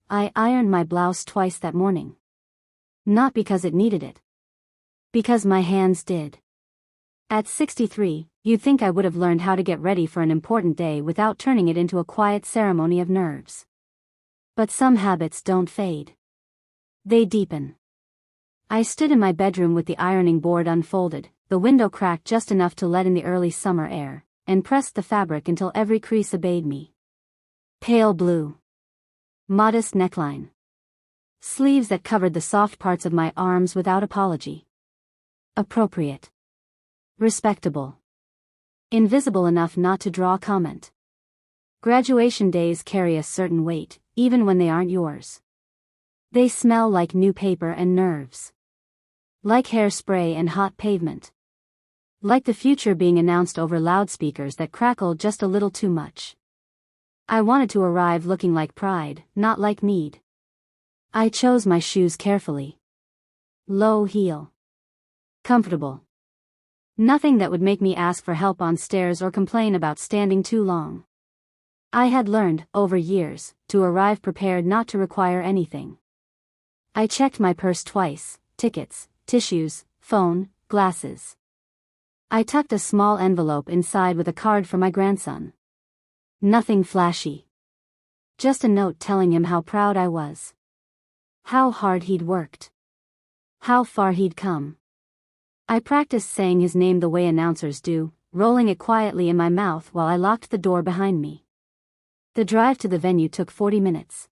I ironed my blouse twice that morning. Not because it needed it. Because my hands did. At 63, you'd think I would have learned how to get ready for an important day without turning it into a quiet ceremony of nerves. But some habits don't fade. They deepen. I stood in my bedroom with the ironing board unfolded, the window cracked just enough to let in the early summer air, and pressed the fabric until every crease obeyed me. Pale blue. Modest neckline. Sleeves that covered the soft parts of my arms without apology. Appropriate. Respectable. Invisible enough not to draw comment. Graduation days carry a certain weight, even when they aren't yours. They smell like new paper and nerves. Like hairspray and hot pavement. Like the future being announced over loudspeakers that crackle just a little too much. I wanted to arrive looking like pride, not like need. I chose my shoes carefully. Low heel. Comfortable. Nothing that would make me ask for help on stairs or complain about standing too long. I had learned, over years, to arrive prepared not to require anything. I checked my purse twice, tickets, tissues, phone, glasses. I tucked a small envelope inside with a card for my grandson. Nothing flashy. Just a note telling him how proud I was. How hard he'd worked. How far he'd come. I practiced saying his name the way announcers do, rolling it quietly in my mouth while I locked the door behind me. The drive to the venue took 40 minutes.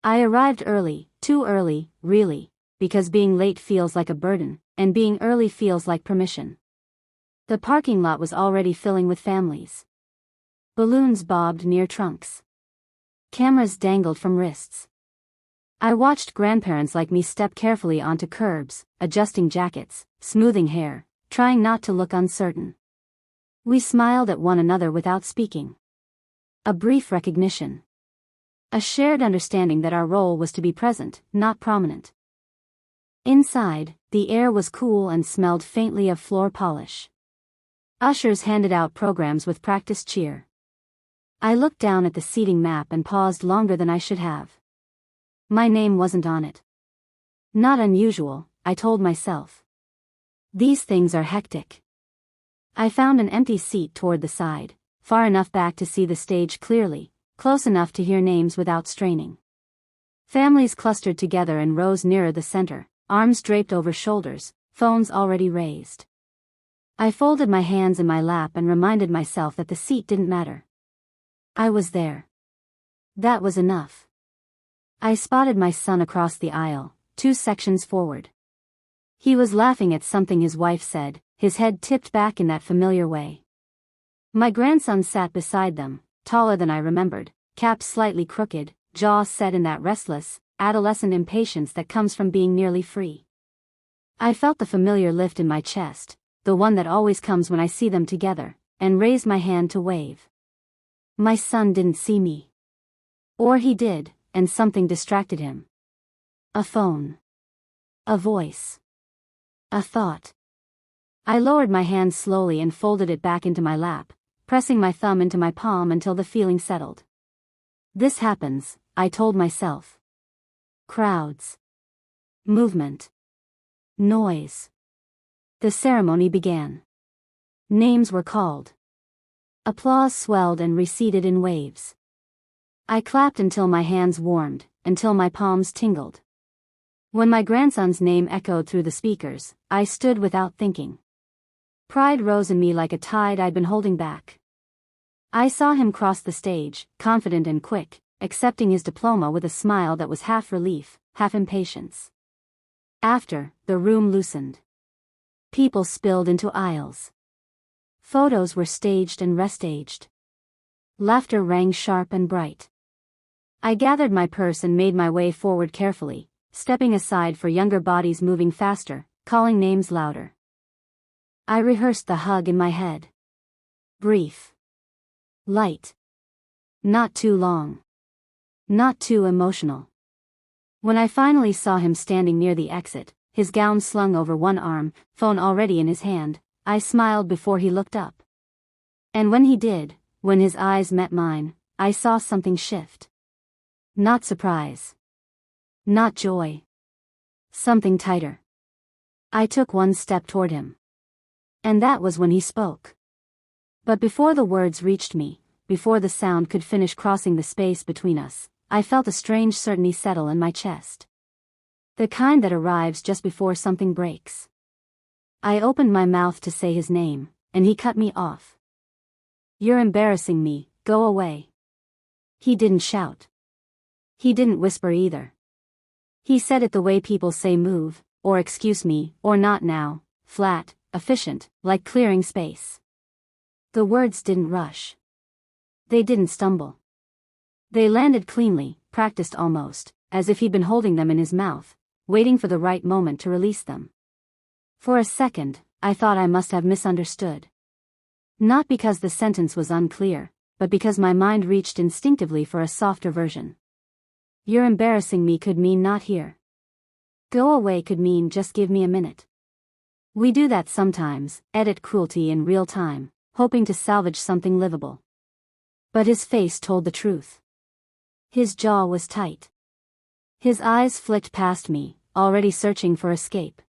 I arrived early, too early, really, because being late feels like a burden, and being early feels like permission. The parking lot was already filling with families. Balloons bobbed near trunks. Cameras dangled from wrists. I watched grandparents like me step carefully onto curbs, adjusting jackets, smoothing hair, trying not to look uncertain. We smiled at one another without speaking. A brief recognition. A shared understanding that our role was to be present, not prominent. Inside, the air was cool and smelled faintly of floor polish. Ushers handed out programs with practiced cheer. I looked down at the seating map and paused longer than I should have. My name wasn't on it. Not unusual, I told myself. These things are hectic. I found an empty seat toward the side, far enough back to see the stage clearly, close enough to hear names without straining. Families clustered together in rows nearer the center, arms draped over shoulders, phones already raised. I folded my hands in my lap and reminded myself that the seat didn't matter. I was there. That was enough. I spotted my son across the aisle, 2 sections forward. He was laughing at something his wife said, his head tipped back in that familiar way. My grandson sat beside them, taller than I remembered, cap slightly crooked, jaw set in that restless, adolescent impatience that comes from being nearly free. I felt the familiar lift in my chest, the one that always comes when I see them together, and raised my hand to wave. My son didn't see me. Or he did, and something distracted him. A phone. A voice. A thought. I lowered my hand slowly and folded it back into my lap, pressing my thumb into my palm until the feeling settled. This happens, I told myself. Crowds. Movement. Noise. The ceremony began. Names were called. Applause swelled and receded in waves. I clapped until my hands warmed, until my palms tingled. When my grandson's name echoed through the speakers, I stood without thinking. Pride rose in me like a tide I'd been holding back. I saw him cross the stage, confident and quick, accepting his diploma with a smile that was half relief, half impatience. After, the room loosened. People spilled into aisles. Photos were staged and restaged. Laughter rang sharp and bright. I gathered my purse and made my way forward carefully, stepping aside for younger bodies moving faster, calling names louder. I rehearsed the hug in my head. Brief. Light. Not too long. Not too emotional. When I finally saw him standing near the exit, his gown slung over one arm, phone already in his hand, I smiled before he looked up. And when he did, when his eyes met mine, I saw something shift. Not surprise. Not joy. Something tighter. I took one step toward him. And that was when he spoke. But before the words reached me, before the sound could finish crossing the space between us, I felt a strange certainty settle in my chest. The kind that arrives just before something breaks. I opened my mouth to say his name, and he cut me off. "You're embarrassing me, go away." He didn't shout. He didn't whisper either. He said it the way people say move, or excuse me, or not now, flat, efficient, like clearing space. The words didn't rush. They didn't stumble. They landed cleanly, practiced almost, as if he'd been holding them in his mouth, waiting for the right moment to release them. For a second, I thought I must have misunderstood. Not because the sentence was unclear, but because my mind reached instinctively for a softer version. "You're embarrassing me" could mean not here. "Go away" could mean just give me a minute. We do that sometimes, edit cruelty in real time, hoping to salvage something livable. But his face told the truth. His jaw was tight. His eyes flicked past me, already searching for escape.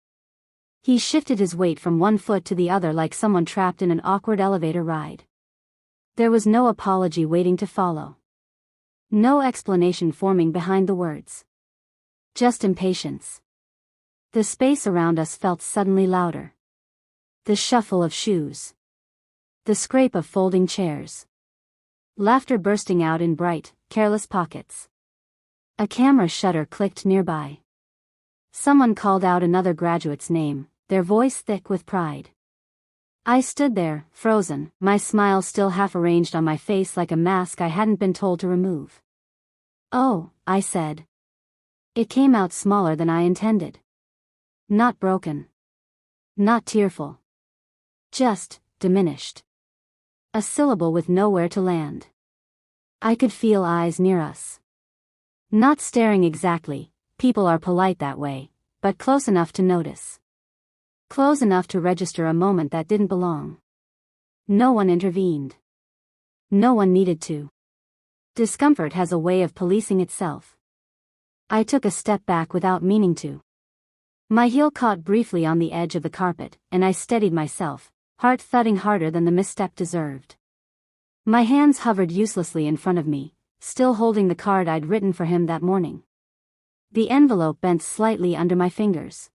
He shifted his weight from one foot to the other like someone trapped in an awkward elevator ride. There was no apology waiting to follow. No explanation forming behind the words. Just impatience. The space around us felt suddenly louder. The shuffle of shoes. The scrape of folding chairs. Laughter bursting out in bright, careless pockets. A camera shutter clicked nearby. Someone called out another graduate's name, their voice thick with pride. I stood there, frozen, my smile still half arranged on my face like a mask I hadn't been told to remove. "Oh," I said. It came out smaller than I intended. Not broken. Not tearful. Just diminished. A syllable with nowhere to land. I could feel eyes near us. Not staring exactly, people are polite that way, but close enough to notice. Close enough to register a moment that didn't belong. No one intervened. No one needed to. Discomfort has a way of policing itself. I took a step back without meaning to. My heel caught briefly on the edge of the carpet, and I steadied myself, heart thudding harder than the misstep deserved. My hands hovered uselessly in front of me, still holding the card I'd written for him that morning. The envelope bent slightly under my fingers.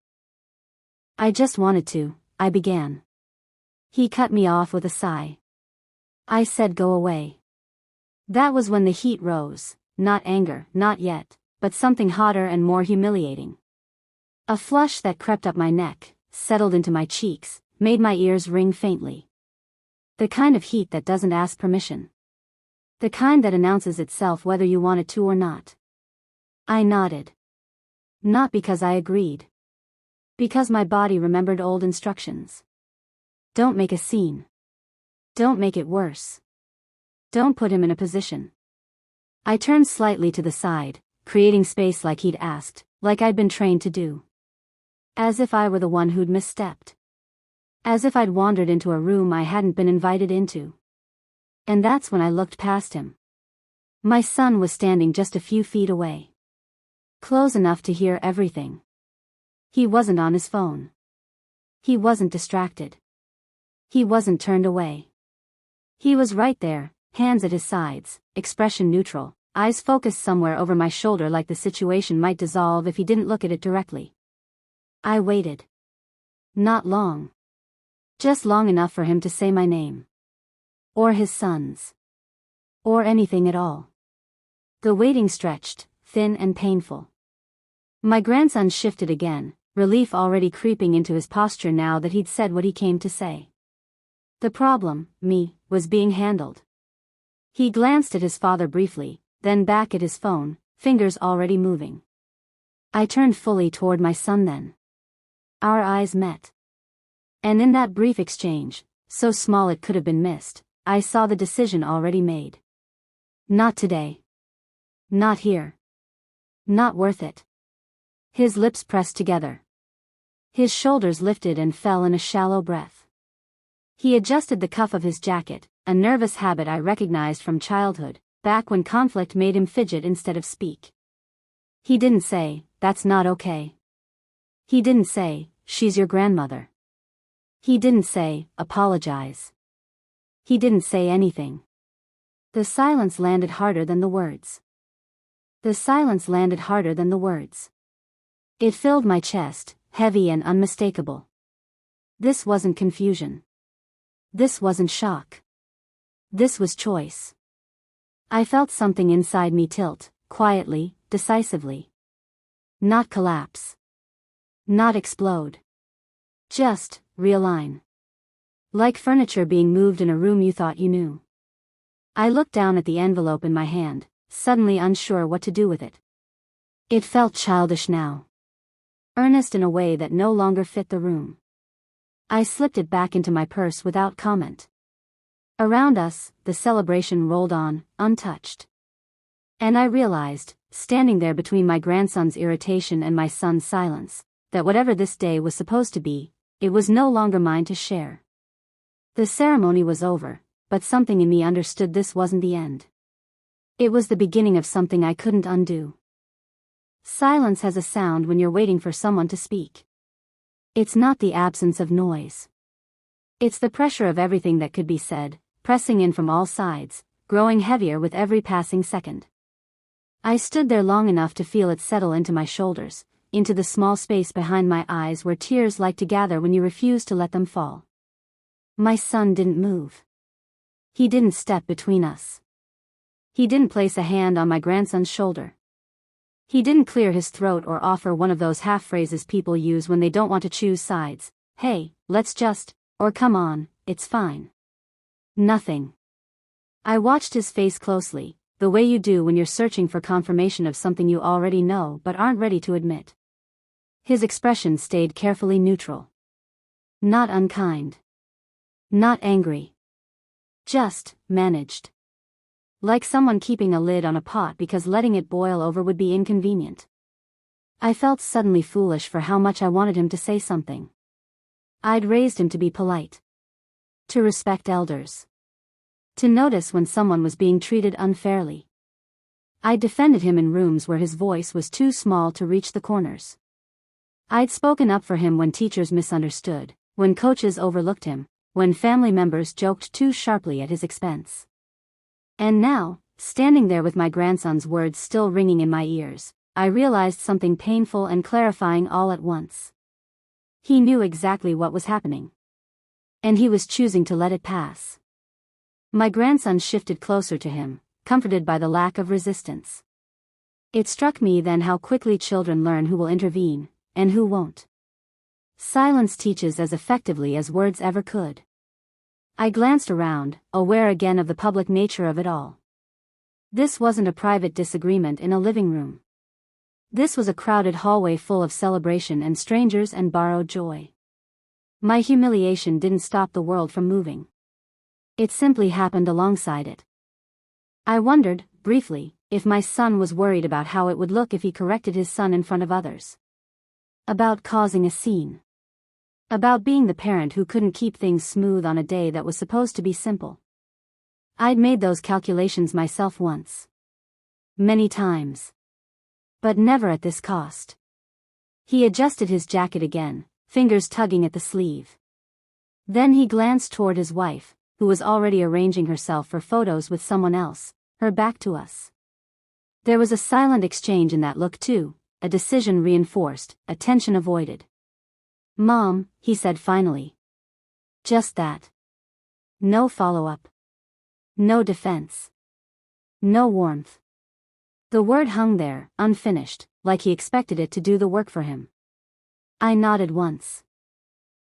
"I just wanted to," I began. He cut me off with a sigh. I said go away. That was when the heat rose, not anger, not yet, but something hotter and more humiliating. A flush that crept up my neck, settled into my cheeks, made my ears ring faintly. The kind of heat that doesn't ask permission. The kind that announces itself whether you want it to or not. I nodded. Not because I agreed. Because my body remembered old instructions. Don't make a scene. Don't make it worse. Don't put him in a position. I turned slightly to the side, creating space like he'd asked, like I'd been trained to do. As if I were the one who'd misstepped. As if I'd wandered into a room I hadn't been invited into. And that's when I looked past him. My son was standing just a few feet away. Close enough to hear everything. He wasn't on his phone. He wasn't distracted. He wasn't turned away. He was right there, hands at his sides, expression neutral, eyes focused somewhere over my shoulder like the situation might dissolve if he didn't look at it directly. I waited. Not long. Just long enough for him to say my name. Or his son's. Or anything at all. The waiting stretched, thin and painful. My grandson shifted again, relief already creeping into his posture now that he'd said what he came to say. The problem, me, was being handled. He glanced at his father briefly, then back at his phone, fingers already moving. I turned fully toward my son then. Our eyes met. And in that brief exchange, so small it could have been missed, I saw the decision already made. Not today. Not here. Not worth it. His lips pressed together. His shoulders lifted and fell in a shallow breath. He adjusted the cuff of his jacket, a nervous habit I recognized from childhood, back when conflict made him fidget instead of speak. He didn't say, "That's not okay." He didn't say, "She's your grandmother." He didn't say, "Apologize." He didn't say anything. The silence landed harder than the words. The silence landed harder than the words. It filled my chest, heavy and unmistakable. This wasn't confusion. This wasn't shock. This was choice. I felt something inside me tilt, quietly, decisively. Not collapse. Not explode. Just realign. Like furniture being moved in a room you thought you knew. I looked down at the envelope in my hand, suddenly unsure what to do with it. It felt childish now. Earnest in a way that no longer fit the room. I slipped it back into my purse without comment. Around us, the celebration rolled on, untouched. And I realized, standing there between my grandson's irritation and my son's silence, that whatever this day was supposed to be, it was no longer mine to share. The ceremony was over, but something in me understood this wasn't the end. It was the beginning of something I couldn't undo. Silence has a sound when you're waiting for someone to speak. It's not the absence of noise. It's the pressure of everything that could be said, pressing in from all sides, growing heavier with every passing second. I stood there long enough to feel it settle into my shoulders, into the small space behind my eyes where tears like to gather when you refuse to let them fall. My son didn't move. He didn't step between us. He didn't place a hand on my grandson's shoulder. He didn't clear his throat or offer one of those half phrases people use when they don't want to choose sides. "Hey, let's just," or "Come on, it's fine." Nothing. I watched his face closely, the way you do when you're searching for confirmation of something you already know but aren't ready to admit. His expression stayed carefully neutral. Not unkind. Not angry. Just managed. Like someone keeping a lid on a pot because letting it boil over would be inconvenient. I felt suddenly foolish for how much I wanted him to say something. I'd raised him to be polite. To respect elders. To notice when someone was being treated unfairly. I'd defended him in rooms where his voice was too small to reach the corners. I'd spoken up for him when teachers misunderstood, when coaches overlooked him, when family members joked too sharply at his expense. And now, standing there with my grandson's words still ringing in my ears, I realized something painful and clarifying all at once. He knew exactly what was happening. And he was choosing to let it pass. My grandson shifted closer to him, comforted by the lack of resistance. It struck me then how quickly children learn who will intervene, and who won't. Silence teaches as effectively as words ever could. I glanced around, aware again of the public nature of it all. This wasn't a private disagreement in a living room. This was a crowded hallway full of celebration and strangers and borrowed joy. My humiliation didn't stop the world from moving. It simply happened alongside it. I wondered, briefly, if my son was worried about how it would look if he corrected his son in front of others. About causing a scene. About being the parent who couldn't keep things smooth on a day that was supposed to be simple. I'd made those calculations myself once. Many times. But never at this cost. He adjusted his jacket again, fingers tugging at the sleeve. Then he glanced toward his wife, who was already arranging herself for photos with someone else, her back to us. There was a silent exchange in that look too, a decision reinforced, a tension avoided. "Mom," he said finally. Just that. No follow-up. No defense. No warmth. The word hung there, unfinished, like he expected it to do the work for him. I nodded once.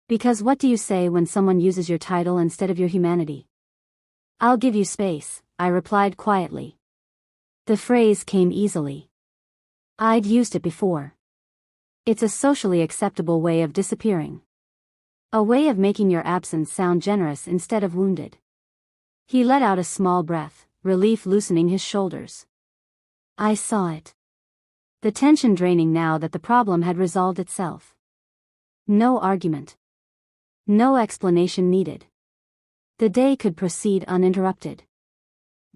Because what do you say when someone uses your title instead of your humanity? "I'll give you space," I replied quietly. The phrase came easily. I'd used it before. It's a socially acceptable way of disappearing. A way of making your absence sound generous instead of wounded. He let out a small breath, relief loosening his shoulders. I saw it. The tension draining now that the problem had resolved itself. No argument. No explanation needed. The day could proceed uninterrupted.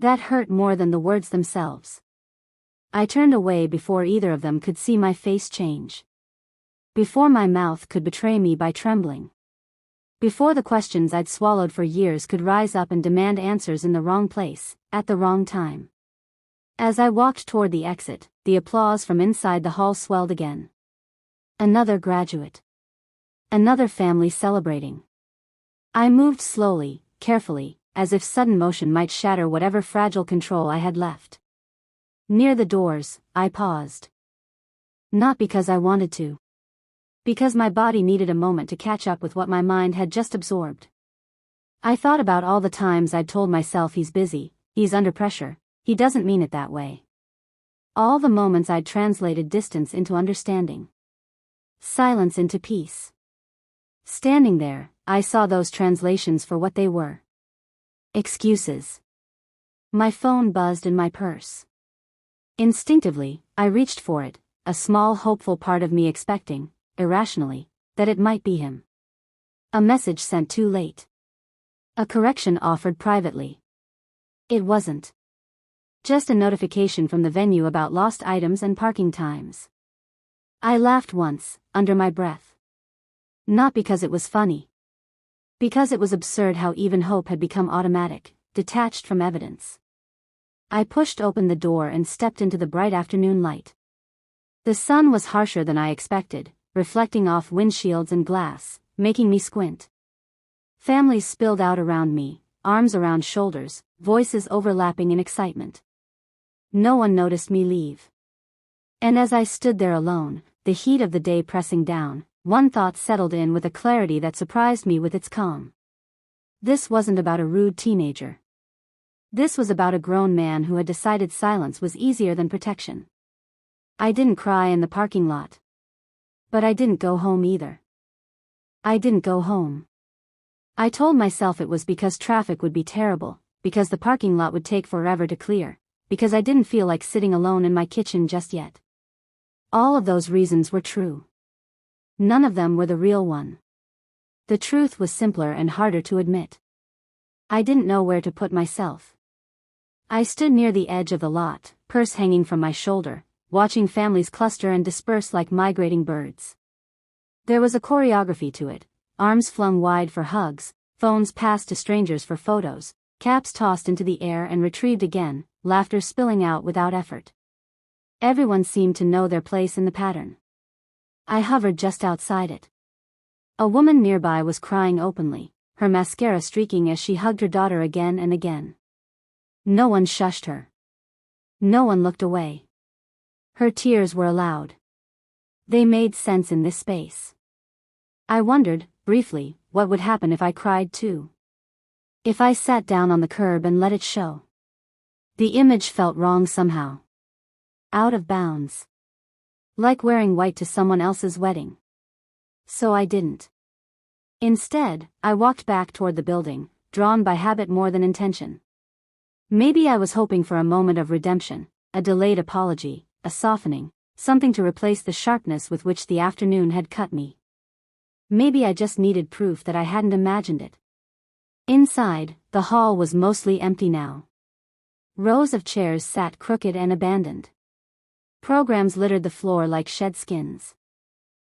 That hurt more than the words themselves. I turned away before either of them could see my face change. Before my mouth could betray me by trembling. Before the questions I'd swallowed for years could rise up and demand answers in the wrong place, at the wrong time. As I walked toward the exit, the applause from inside the hall swelled again. Another graduate. Another family celebrating. I moved slowly, carefully, as if sudden motion might shatter whatever fragile control I had left. Near the doors, I paused. Not because I wanted to. Because my body needed a moment to catch up with what my mind had just absorbed. I thought about all the times I'd told myself he's busy, he's under pressure, he doesn't mean it that way. All the moments I'd translated distance into understanding. Silence into peace. Standing there, I saw those translations for what they were. Excuses. My phone buzzed in my purse. Instinctively, I reached for it, a small hopeful part of me expecting, irrationally, that it might be him. A message sent too late. A correction offered privately. It wasn't. Just a notification from the venue about lost items and parking times. I laughed once, under my breath. Not because it was funny. Because it was absurd how even hope had become automatic, detached from evidence. I pushed open the door and stepped into the bright afternoon light. The sun was harsher than I expected, reflecting off windshields and glass, making me squint. Families spilled out around me, arms around shoulders, voices overlapping in excitement. No one noticed me leave. And as I stood there alone, the heat of the day pressing down, one thought settled in with a clarity that surprised me with its calm. This wasn't about a rude teenager. This was about a grown man who had decided silence was easier than protection. I didn't cry in the parking lot. But I didn't go home either. I didn't go home. I told myself it was because traffic would be terrible, because the parking lot would take forever to clear, because I didn't feel like sitting alone in my kitchen just yet. All of those reasons were true. None of them were the real one. The truth was simpler and harder to admit. I didn't know where to put myself. I stood near the edge of the lot, purse hanging from my shoulder, watching families cluster and disperse like migrating birds. There was a choreography to it, arms flung wide for hugs, phones passed to strangers for photos, caps tossed into the air and retrieved again, laughter spilling out without effort. Everyone seemed to know their place in the pattern. I hovered just outside it. A woman nearby was crying openly, her mascara streaking as she hugged her daughter again and again. No one shushed her. No one looked away. Her tears were allowed. They made sense in this space. I wondered, briefly, what would happen if I cried too. If I sat down on the curb and let it show. The image felt wrong somehow. Out of bounds. Like wearing white to someone else's wedding. So I didn't. Instead, I walked back toward the building, drawn by habit more than intention. Maybe I was hoping for a moment of redemption, a delayed apology, a softening, something to replace the sharpness with which the afternoon had cut me. Maybe I just needed proof that I hadn't imagined it. Inside, the hall was mostly empty now. Rows of chairs sat crooked and abandoned. Programs littered the floor like shed skins.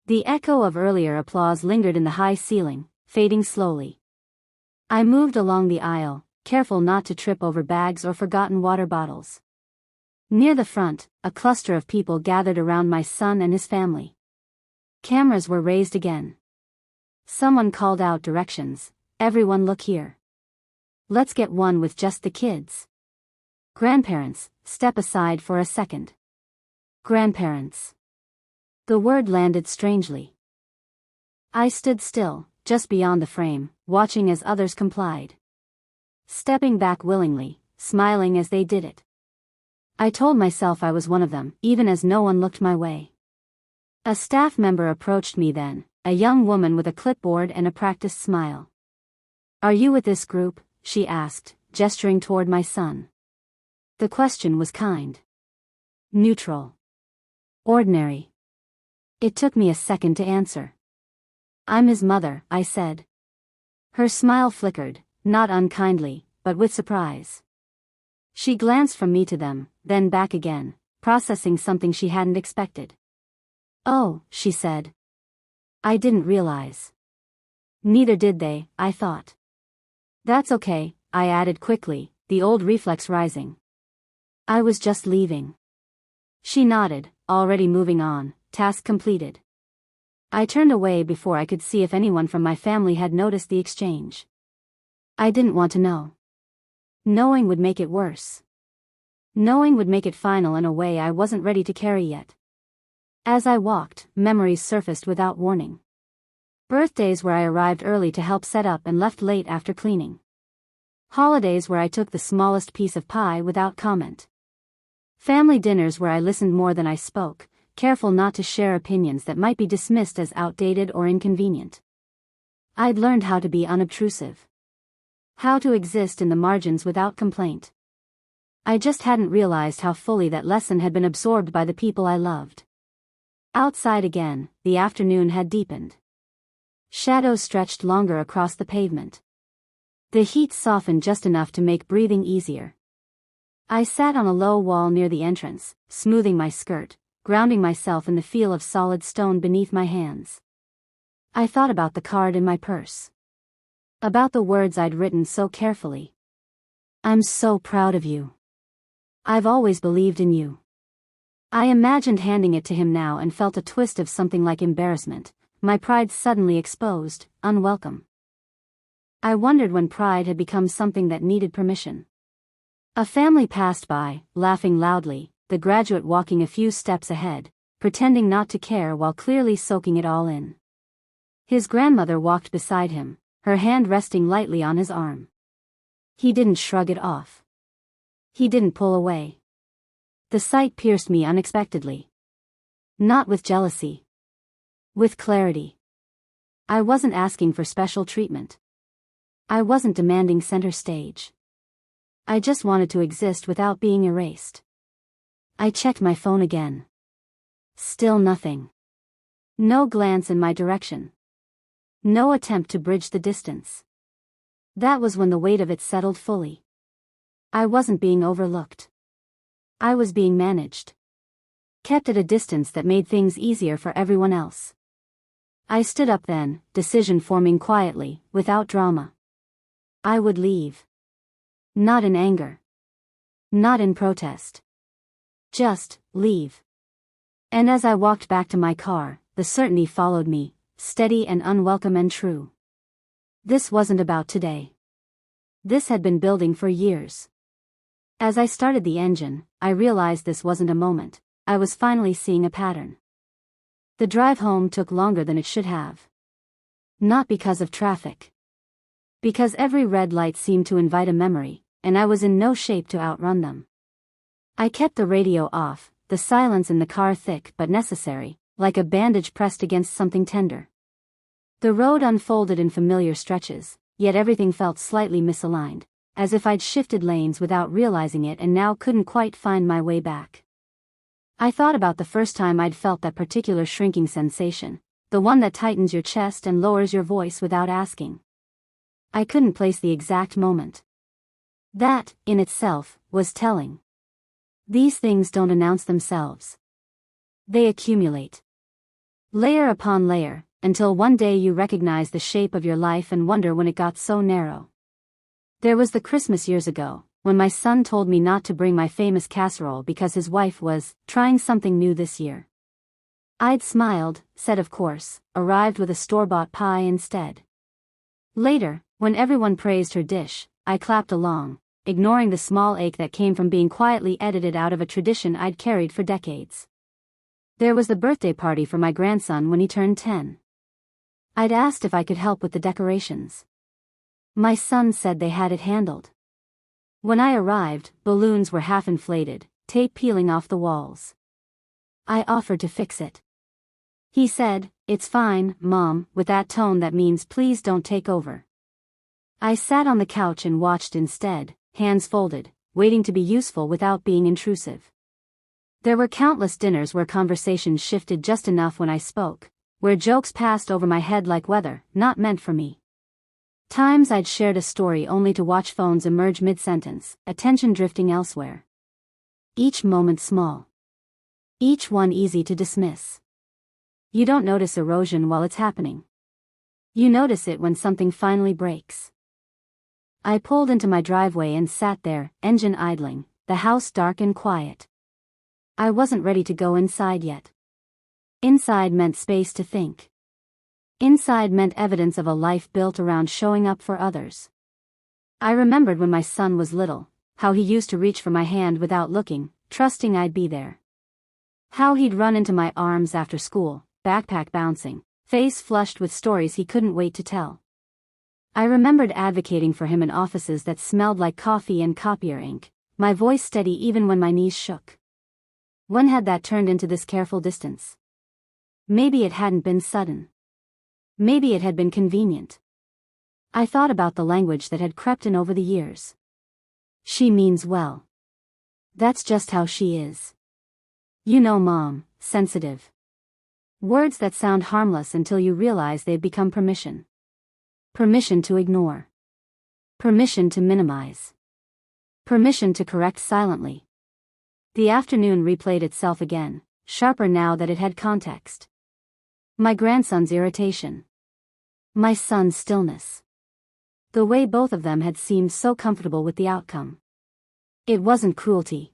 The echo of earlier applause lingered in the high ceiling, fading slowly. I moved along the aisle, careful not to trip over bags or forgotten water bottles. Near the front, a cluster of people gathered around my son and his family. Cameras were raised again. Someone called out directions, "Everyone look here. Let's get one with just the kids." Grandparents, step aside for a second. Grandparents. The word landed strangely. I stood still, just beyond the frame, watching as others complied. Stepping back willingly, smiling as they did it. I told myself I was one of them, even as no one looked my way. A staff member approached me then, a young woman with a clipboard and a practiced smile. "Are you with this group?" she asked, gesturing toward my son. The question was kind. Neutral. Ordinary. It took me a second to answer. "I'm his mother," I said. Her smile flickered, not unkindly, but with surprise. She glanced from me to them, then back again, processing something she hadn't expected. "Oh," she said. "I didn't realize." Neither did they, I thought. "That's okay," I added quickly, the old reflex rising. "I was just leaving." She nodded, already moving on, task completed. I turned away before I could see if anyone from my family had noticed the exchange. I didn't want to know. Knowing would make it worse. Knowing would make it final in a way I wasn't ready to carry yet. As I walked, memories surfaced without warning. Birthdays where I arrived early to help set up and left late after cleaning. Holidays where I took the smallest piece of pie without comment. Family dinners where I listened more than I spoke, careful not to share opinions that might be dismissed as outdated or inconvenient. I'd learned how to be unobtrusive. How to exist in the margins without complaint. I just hadn't realized how fully that lesson had been absorbed by the people I loved. Outside again, the afternoon had deepened. Shadows stretched longer across the pavement. The heat softened just enough to make breathing easier. I sat on a low wall near the entrance, smoothing my skirt, grounding myself in the feel of solid stone beneath my hands. I thought about the card in my purse. About the words I'd written so carefully. "I'm so proud of you. I've always believed in you." I imagined handing it to him now and felt a twist of something like embarrassment, my pride suddenly exposed, unwelcome. I wondered when pride had become something that needed permission. A family passed by, laughing loudly, the graduate walking a few steps ahead, pretending not to care while clearly soaking it all in. His grandmother walked beside him, her hand resting lightly on his arm. He didn't shrug it off. He didn't pull away. The sight pierced me unexpectedly. Not with jealousy. With clarity. I wasn't asking for special treatment. I wasn't demanding center stage. I just wanted to exist without being erased. I checked my phone again. Still nothing. No glance in my direction. No attempt to bridge the distance. That was when the weight of it settled fully. I wasn't being overlooked. I was being managed. Kept at a distance that made things easier for everyone else. I stood up then, decision forming quietly, without drama. I would leave. Not in anger. Not in protest. Just, leave. And as I walked back to my car, the certainty followed me, steady and unwelcome and true. This wasn't about today. This had been building for years. As I started the engine, I realized this wasn't a moment. I was finally seeing a pattern. The drive home took longer than it should have. Not because of traffic. Because every red light seemed to invite a memory, and I was in no shape to outrun them. I kept the radio off, the silence in the car thick but necessary, like a bandage pressed against something tender. The road unfolded in familiar stretches, yet everything felt slightly misaligned, as if I'd shifted lanes without realizing it and now couldn't quite find my way back. I thought about the first time I'd felt that particular shrinking sensation, the one that tightens your chest and lowers your voice without asking. I couldn't place the exact moment. That, in itself, was telling. These things don't announce themselves. They accumulate. Layer upon layer, until one day you recognize the shape of your life and wonder when it got so narrow. There was the Christmas years ago, when my son told me not to bring my famous casserole because his wife was trying something new this year. I'd smiled, said of course, arrived with a store-bought pie instead. Later, when everyone praised her dish, I clapped along, ignoring the small ache that came from being quietly edited out of a tradition I'd carried for decades. There was the birthday party for my grandson when he turned 10. I'd asked if I could help with the decorations. My son said they had it handled. When I arrived, balloons were half inflated, tape peeling off the walls. I offered to fix it. He said, "It's fine, Mom," with that tone that means please don't take over. I sat on the couch and watched instead, hands folded, waiting to be useful without being intrusive. There were countless dinners where conversations shifted just enough when I spoke, where jokes passed over my head like weather, not meant for me. Times I'd shared a story only to watch phones emerge mid-sentence, attention drifting elsewhere. Each moment small. Each one easy to dismiss. You don't notice erosion while it's happening. You notice it when something finally breaks. I pulled into my driveway and sat there, engine idling, the house dark and quiet. I wasn't ready to go inside yet. Inside meant space to think. Inside meant evidence of a life built around showing up for others. I remembered when my son was little, how he used to reach for my hand without looking, trusting I'd be there. How he'd run into my arms after school, backpack bouncing, face flushed with stories he couldn't wait to tell. I remembered advocating for him in offices that smelled like coffee and copier ink, my voice steady even when my knees shook. When had that turned into this careful distance? Maybe it hadn't been sudden. Maybe it had been convenient. I thought about the language that had crept in over the years. She means well. That's just how she is. You know, Mom, sensitive. Words that sound harmless until you realize they've become permission. Permission to ignore. Permission to minimize. Permission to correct silently. The afternoon replayed itself again, sharper now that it had context. My grandson's irritation. My son's stillness. The way both of them had seemed so comfortable with the outcome. It wasn't cruelty.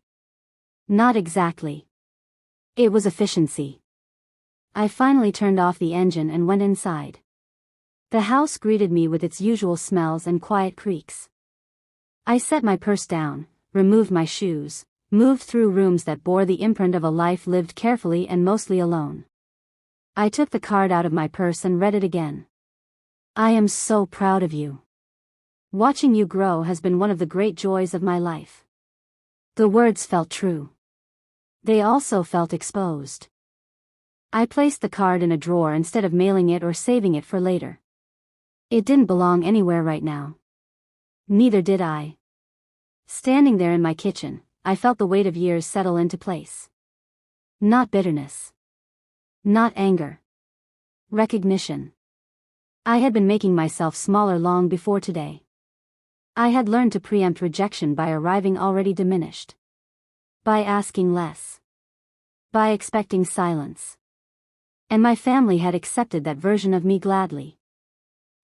Not exactly. It was efficiency. I finally turned off the engine and went inside. The house greeted me with its usual smells and quiet creaks. I set my purse down, removed my shoes, moved through rooms that bore the imprint of a life lived carefully and mostly alone. I took the card out of my purse and read it again. I am so proud of you. Watching you grow has been one of the great joys of my life. The words felt true. They also felt exposed. I placed the card in a drawer instead of mailing it or saving it for later. It didn't belong anywhere right now. Neither did I. Standing there in my kitchen, I felt the weight of years settle into place. Not bitterness. Not anger. Recognition. I had been making myself smaller long before today. I had learned to preempt rejection by arriving already diminished. By asking less. By expecting silence. And my family had accepted that version of me gladly.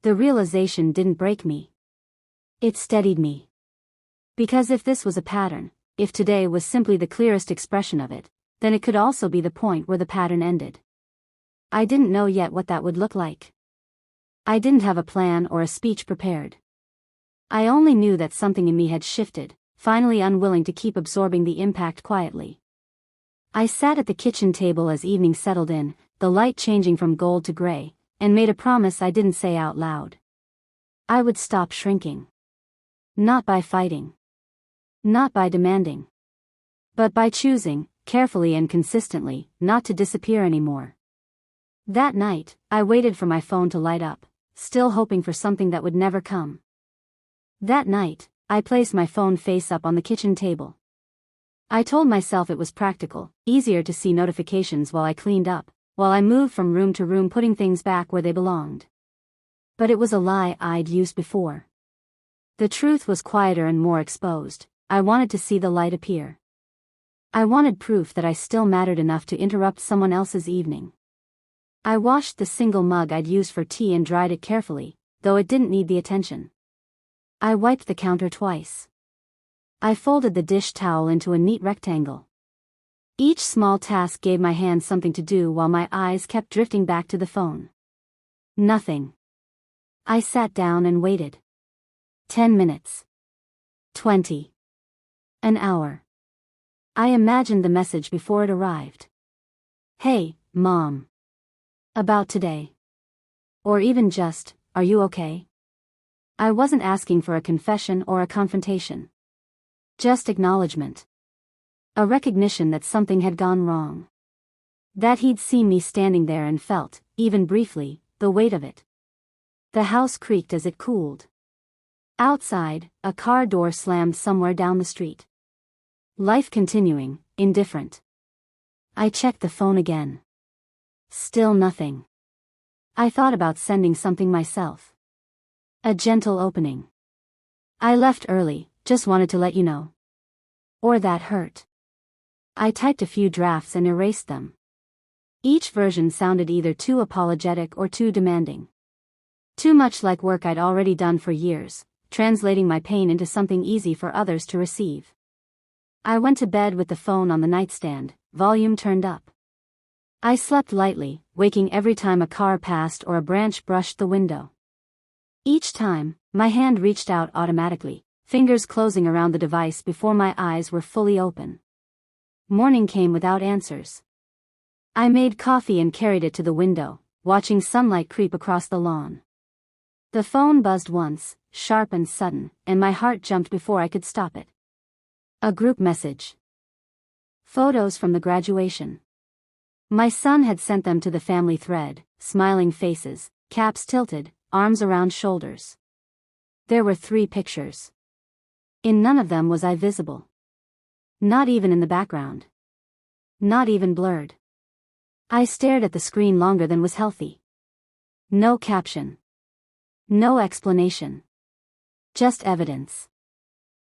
The realization didn't break me. It steadied me. Because if this was a pattern, if today was simply the clearest expression of it, then it could also be the point where the pattern ended. I didn't know yet what that would look like. I didn't have a plan or a speech prepared. I only knew that something in me had shifted, finally unwilling to keep absorbing the impact quietly. I sat at the kitchen table as evening settled in, the light changing from gold to gray, and made a promise I didn't say out loud. I would stop shrinking. Not by fighting. Not by demanding. But by choosing, carefully and consistently, not to disappear anymore. That night, I waited for my phone to light up, still hoping for something that would never come. That night, I placed my phone face up on the kitchen table. I told myself it was practical, easier to see notifications while I cleaned up, while I moved from room to room putting things back where they belonged. But it was a lie I'd used before. The truth was quieter and more exposed. I wanted to see the light appear. I wanted proof that I still mattered enough to interrupt someone else's evening. I washed the single mug I'd used for tea and dried it carefully, though it didn't need the attention. I wiped the counter twice. I folded the dish towel into a neat rectangle. Each small task gave my hands something to do while my eyes kept drifting back to the phone. Nothing. I sat down and waited. 10 minutes. 20. An hour. I imagined the message before it arrived. Hey, Mom. About today. Or even just, are you okay? I wasn't asking for a confession or a confrontation. Just acknowledgement. A recognition that something had gone wrong. That he'd seen me standing there and felt, even briefly, the weight of it. The house creaked as it cooled. Outside, a car door slammed somewhere down the street. Life continuing, indifferent. I checked the phone again. Still nothing. I thought about sending something myself. A gentle opening. I left early, just wanted to let you know. Or that hurt. I typed a few drafts and erased them. Each version sounded either too apologetic or too demanding. Too much like work I'd already done for years, translating my pain into something easy for others to receive. I went to bed with the phone on the nightstand, volume turned up. I slept lightly, waking every time a car passed or a branch brushed the window. Each time, my hand reached out automatically, fingers closing around the device before my eyes were fully open. Morning came without answers. I made coffee and carried it to the window, watching sunlight creep across the lawn. The phone buzzed once, sharp and sudden, and my heart jumped before I could stop it. A group message. Photos from the graduation. My son had sent them to the family thread, smiling faces, caps tilted, arms around shoulders. There were 3 pictures. In none of them was I visible. Not even in the background. Not even blurred. I stared at the screen longer than was healthy. No caption. No explanation. Just evidence.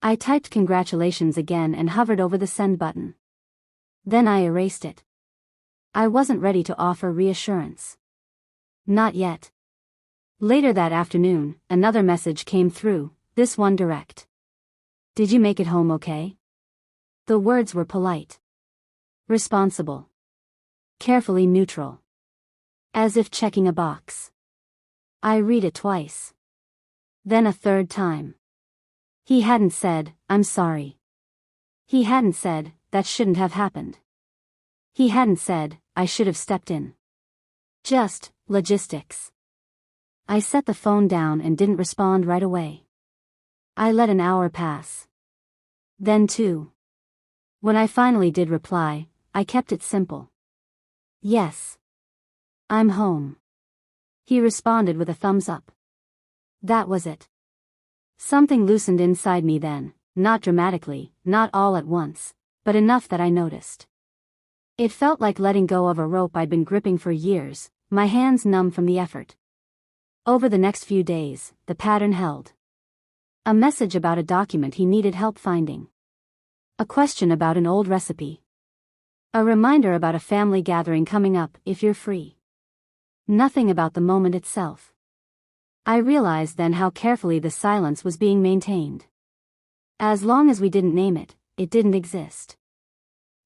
I typed congratulations again and hovered over the send button. Then I erased it. I wasn't ready to offer reassurance. Not yet. Later that afternoon, another message came through, this one direct. Did you make it home okay? The words were polite. Responsible. Carefully neutral. As if checking a box. I read it twice. Then a third time. He hadn't said, I'm sorry. He hadn't said, that shouldn't have happened. He hadn't said, I should have stepped in. Just, logistics. I set the phone down and didn't respond right away. I let an hour pass. Then 2. When I finally did reply, I kept it simple. Yes. I'm home. He responded with a thumbs up. That was it. Something loosened inside me then, not dramatically, not all at once, but enough that I noticed. It felt like letting go of a rope I'd been gripping for years, my hands numb from the effort. Over the next few days, the pattern held. A message about a document he needed help finding. A question about an old recipe. A reminder about a family gathering coming up if you're free. Nothing about the moment itself. I realized then how carefully the silence was being maintained. As long as we didn't name it, it didn't exist.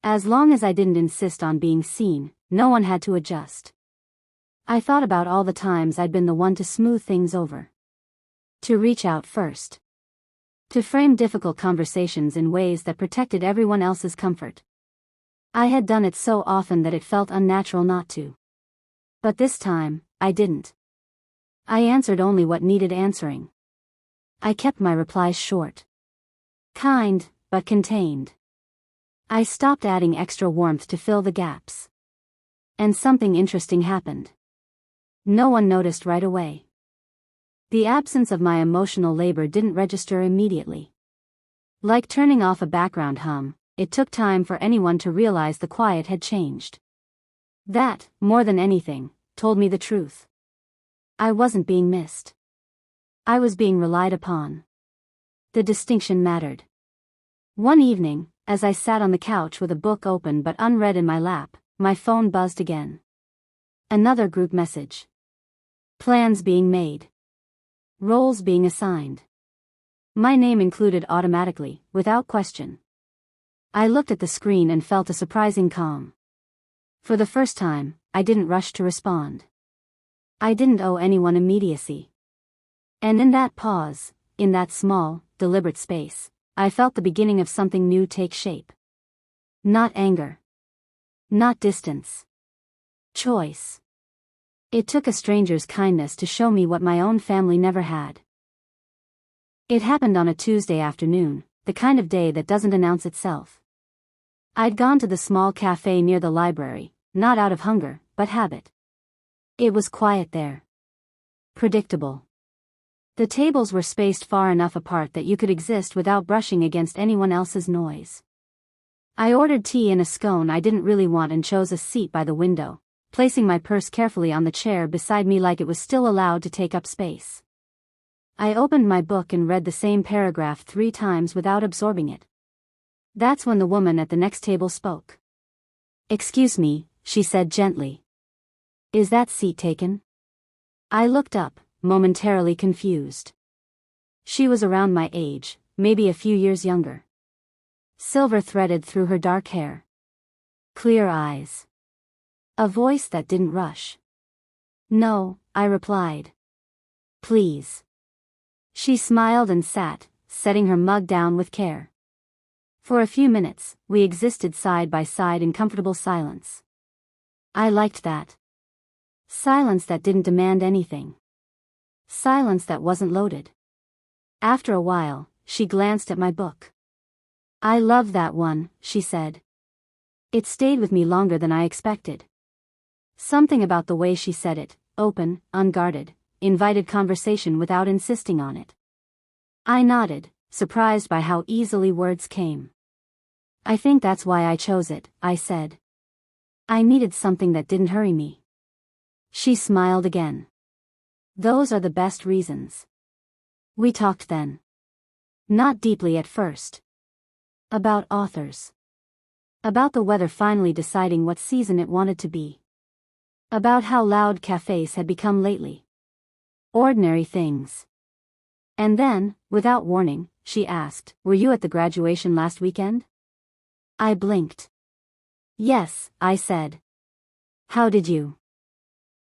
As long as I didn't insist on being seen, no one had to adjust. I thought about all the times I'd been the one to smooth things over. To reach out first. To frame difficult conversations in ways that protected everyone else's comfort. I had done it so often that it felt unnatural not to. But this time, I didn't. I answered only what needed answering. I kept my replies short. Kind, but contained. I stopped adding extra warmth to fill the gaps. And something interesting happened. No one noticed right away. The absence of my emotional labor didn't register immediately. Like turning off a background hum, it took time for anyone to realize the quiet had changed. That, more than anything, told me the truth. I wasn't being missed. I was being relied upon. The distinction mattered. One evening, as I sat on the couch with a book open but unread in my lap, my phone buzzed again. Another group message. Plans being made. Roles being assigned. My name included automatically, without question. I looked at the screen and felt a surprising calm. For the first time, I didn't rush to respond. I didn't owe anyone immediacy. And in that pause, in that small, deliberate space, I felt the beginning of something new take shape. Not anger. Not distance. Choice. It took a stranger's kindness to show me what my own family never had. It happened on a Tuesday afternoon, the kind of day that doesn't announce itself. I'd gone to the small cafe near the library, not out of hunger, but habit. It was quiet there. Predictable. The tables were spaced far enough apart that you could exist without brushing against anyone else's noise. I ordered tea and a scone I didn't really want and chose a seat by the window, placing my purse carefully on the chair beside me like it was still allowed to take up space. I opened my book and read the same paragraph 3 times without absorbing it. That's when the woman at the next table spoke. "Excuse me," she said gently. "Is that seat taken?" I looked up, momentarily confused. She was around my age, maybe a few years younger. Silver threaded through her dark hair. Clear eyes. A voice that didn't rush. "No," I replied. "Please." She smiled and sat, setting her mug down with care. For a few minutes, we existed side by side in comfortable silence. I liked that. Silence that didn't demand anything. Silence that wasn't loaded. After a while, she glanced at my book. "I love that one," she said. It stayed with me longer than I expected. Something about the way she said it, open, unguarded, invited conversation without insisting on it. I nodded, surprised by how easily words came. "I think that's why I chose it," I said. "I needed something that didn't hurry me." She smiled again. "Those are the best reasons." We talked then. Not deeply at first. About authors. About the weather finally deciding what season it wanted to be. About how loud cafes had become lately. Ordinary things. And then, without warning, she asked, "Were you at the graduation last weekend?" I blinked. "Yes," I said. "How did you?"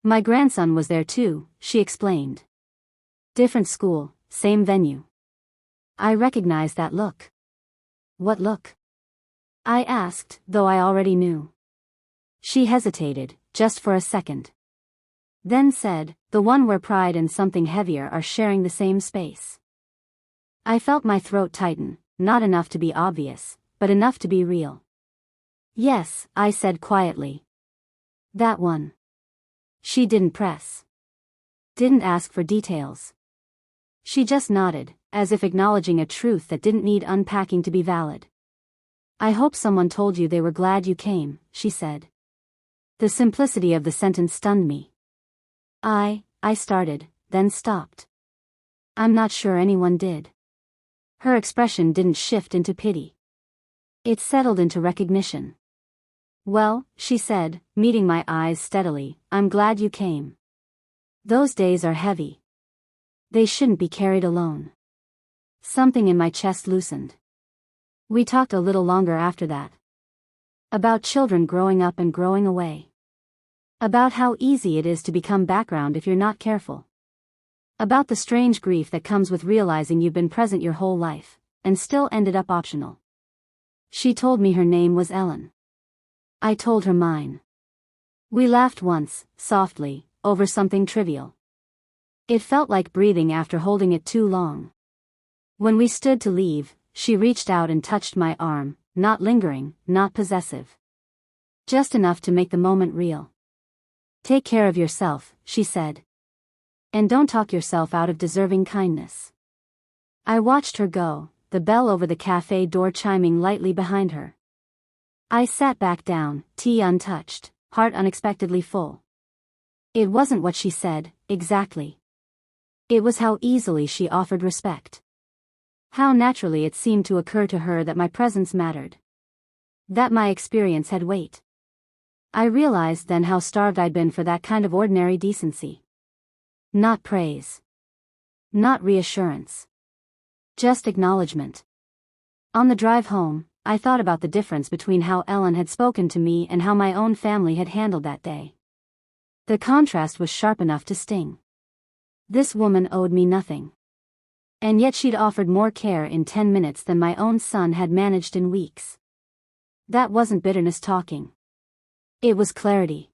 "My grandson was there too," she explained. "Different school, same venue." I recognized that look. "What look?" I asked, though I already knew. She hesitated, just for a second. Then said, "The one where pride and something heavier are sharing the same space." I felt my throat tighten, not enough to be obvious, but enough to be real. "Yes," I said quietly. "That one." She didn't press. Didn't ask for details. She just nodded, as if acknowledging a truth that didn't need unpacking to be valid. "I hope someone told you they were glad you came," she said. The simplicity of the sentence stunned me. I started, then stopped. "I'm not sure anyone did." Her expression didn't shift into pity. It settled into recognition. "Well," she said, meeting my eyes steadily, "I'm glad you came. Those days are heavy. They shouldn't be carried alone." Something in my chest loosened. We talked a little longer after that. About children growing up and growing away. About how easy it is to become background if you're not careful. About the strange grief that comes with realizing you've been present your whole life, and still ended up optional. She told me her name was Ellen. I told her mine. We laughed once, softly, over something trivial. It felt like breathing after holding it too long. When we stood to leave, she reached out and touched my arm, not lingering, not possessive. Just enough to make the moment real. "Take care of yourself," she said. "And don't talk yourself out of deserving kindness." I watched her go, the bell over the cafe door chiming lightly behind her. I sat back down, tea untouched, heart unexpectedly full. It wasn't what she said, exactly. It was how easily she offered respect. How naturally it seemed to occur to her that my presence mattered. That my experience had weight. I realized then how starved I'd been for that kind of ordinary decency. Not praise. Not reassurance. Just acknowledgement. On the drive home, I thought about the difference between how Ellen had spoken to me and how my own family had handled that day. The contrast was sharp enough to sting. This woman owed me nothing. And yet she'd offered more care in 10 minutes than my own son had managed in weeks. That wasn't bitterness talking. It was clarity.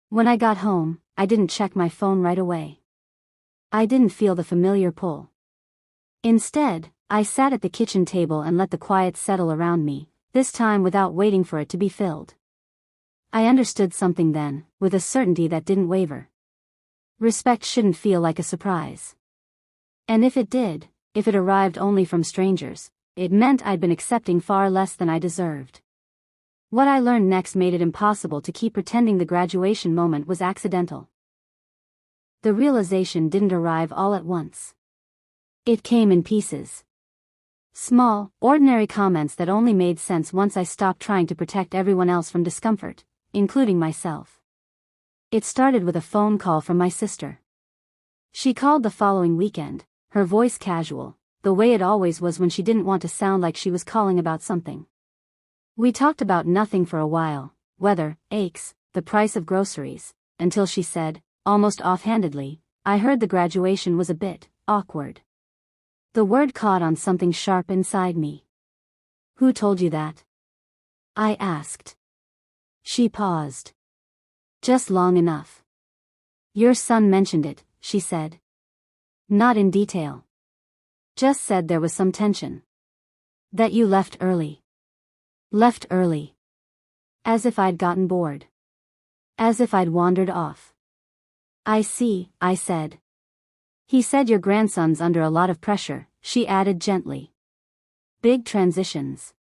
When I got home, I didn't check my phone right away. I didn't feel the familiar pull. Instead, I sat at the kitchen table and let the quiet settle around me, this time without waiting for it to be filled. I understood something then, with a certainty that didn't waver. Respect shouldn't feel like a surprise. And if it did, if it arrived only from strangers, it meant I'd been accepting far less than I deserved. What I learned next made it impossible to keep pretending the graduation moment was accidental. The realization didn't arrive all at once. It came in pieces. Small, ordinary comments that only made sense once I stopped trying to protect everyone else from discomfort, including myself. It started with a phone call from my sister. She called the following weekend, her voice casual, the way it always was when she didn't want to sound like she was calling about something. We talked about nothing for a while, weather, aches, the price of groceries, until she said, almost offhandedly, I heard the graduation was a bit awkward. The word caught on something sharp inside me. Who told you that? I asked. She paused. Just long enough. Your son mentioned it, she said. Not in detail. Just said there was some tension. That you left early. Left early. As if I'd gotten bored. As if I'd wandered off. I see, I said. He said your grandson's under a lot of pressure, she added gently. Big transitions.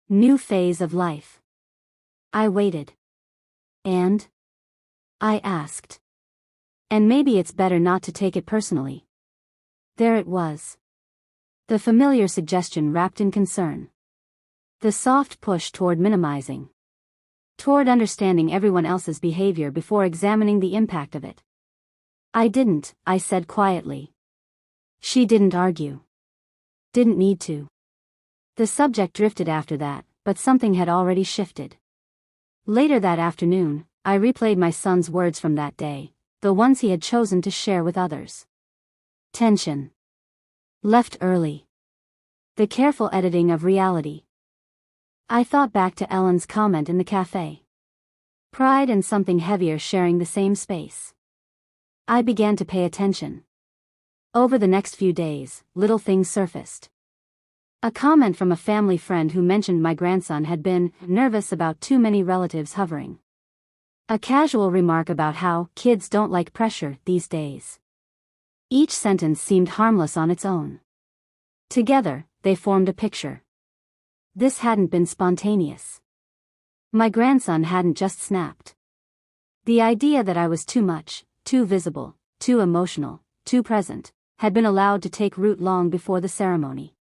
New phase of life. I waited. And? I asked. And maybe it's better not to take it personally. There it was. The familiar suggestion wrapped in concern. The soft push toward minimizing. Toward understanding everyone else's behavior before examining the impact of it. I didn't, I said quietly. She didn't argue. Didn't need to. The subject drifted after that, but something had already shifted. Later that afternoon, I replayed my son's words from that day, the ones he had chosen to share with others. Tension. Left early. The careful editing of reality. I thought back to Ellen's comment in the cafe. Pride and something heavier sharing the same space. I began to pay attention. Over the next few days, little things surfaced. A comment from a family friend who mentioned my grandson had been nervous about too many relatives hovering. A casual remark about how kids don't like pressure these days. Each sentence seemed harmless on its own. Together, they formed a picture. This hadn't been spontaneous. My grandson hadn't just snapped. The idea that I was too much, too visible, too emotional, too present, had been allowed to take root long before the ceremony.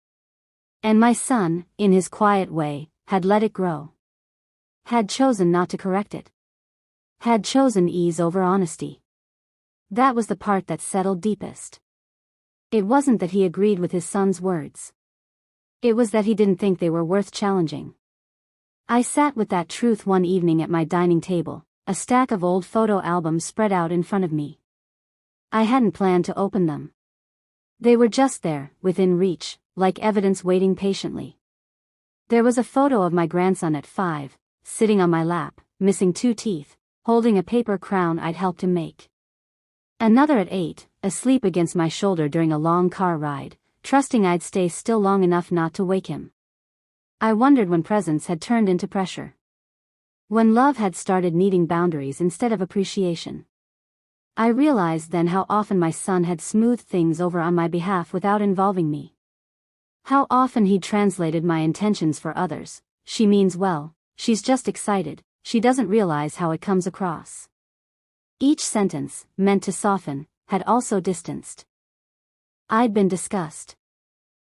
And my son, in his quiet way, had let it grow. Had chosen not to correct it. Had chosen ease over honesty. That was the part that settled deepest. It wasn't that he agreed with his son's words. It was that he didn't think they were worth challenging. I sat with that truth one evening at my dining table, a stack of old photo albums spread out in front of me. I hadn't planned to open them. They were just there, within reach, like evidence waiting patiently. There was a photo of my grandson at 5, sitting on my lap, missing 2 teeth, holding a paper crown I'd helped him make. Another at 8, asleep against my shoulder during a long car ride, trusting I'd stay still long enough not to wake him. I wondered when presence had turned into pressure. When love had started needing boundaries instead of appreciation. I realized then how often my son had smoothed things over on my behalf without involving me. How often he'd translated my intentions for others. She means well, she's just excited, she doesn't realize how it comes across. Each sentence, meant to soften, had also distanced. I'd been discussed.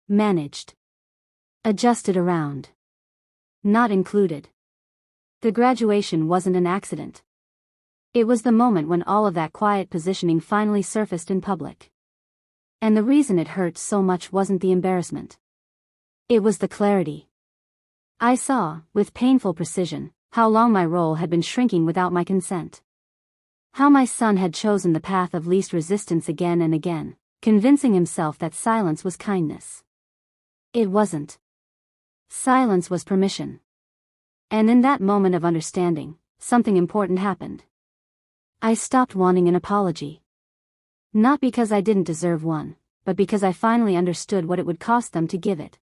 Managed. Adjusted around. Not included. The graduation wasn't an accident. It was the moment when all of that quiet positioning finally surfaced in public. And the reason it hurt so much wasn't the embarrassment. It was the clarity. I saw, with painful precision, how long my role had been shrinking without my consent. How my son had chosen the path of least resistance again and again, convincing himself that silence was kindness. It wasn't. Silence was permission. And in that moment of understanding, something important happened. I stopped wanting an apology. Not because I didn't deserve one, but because I finally understood what it would cost them to give it.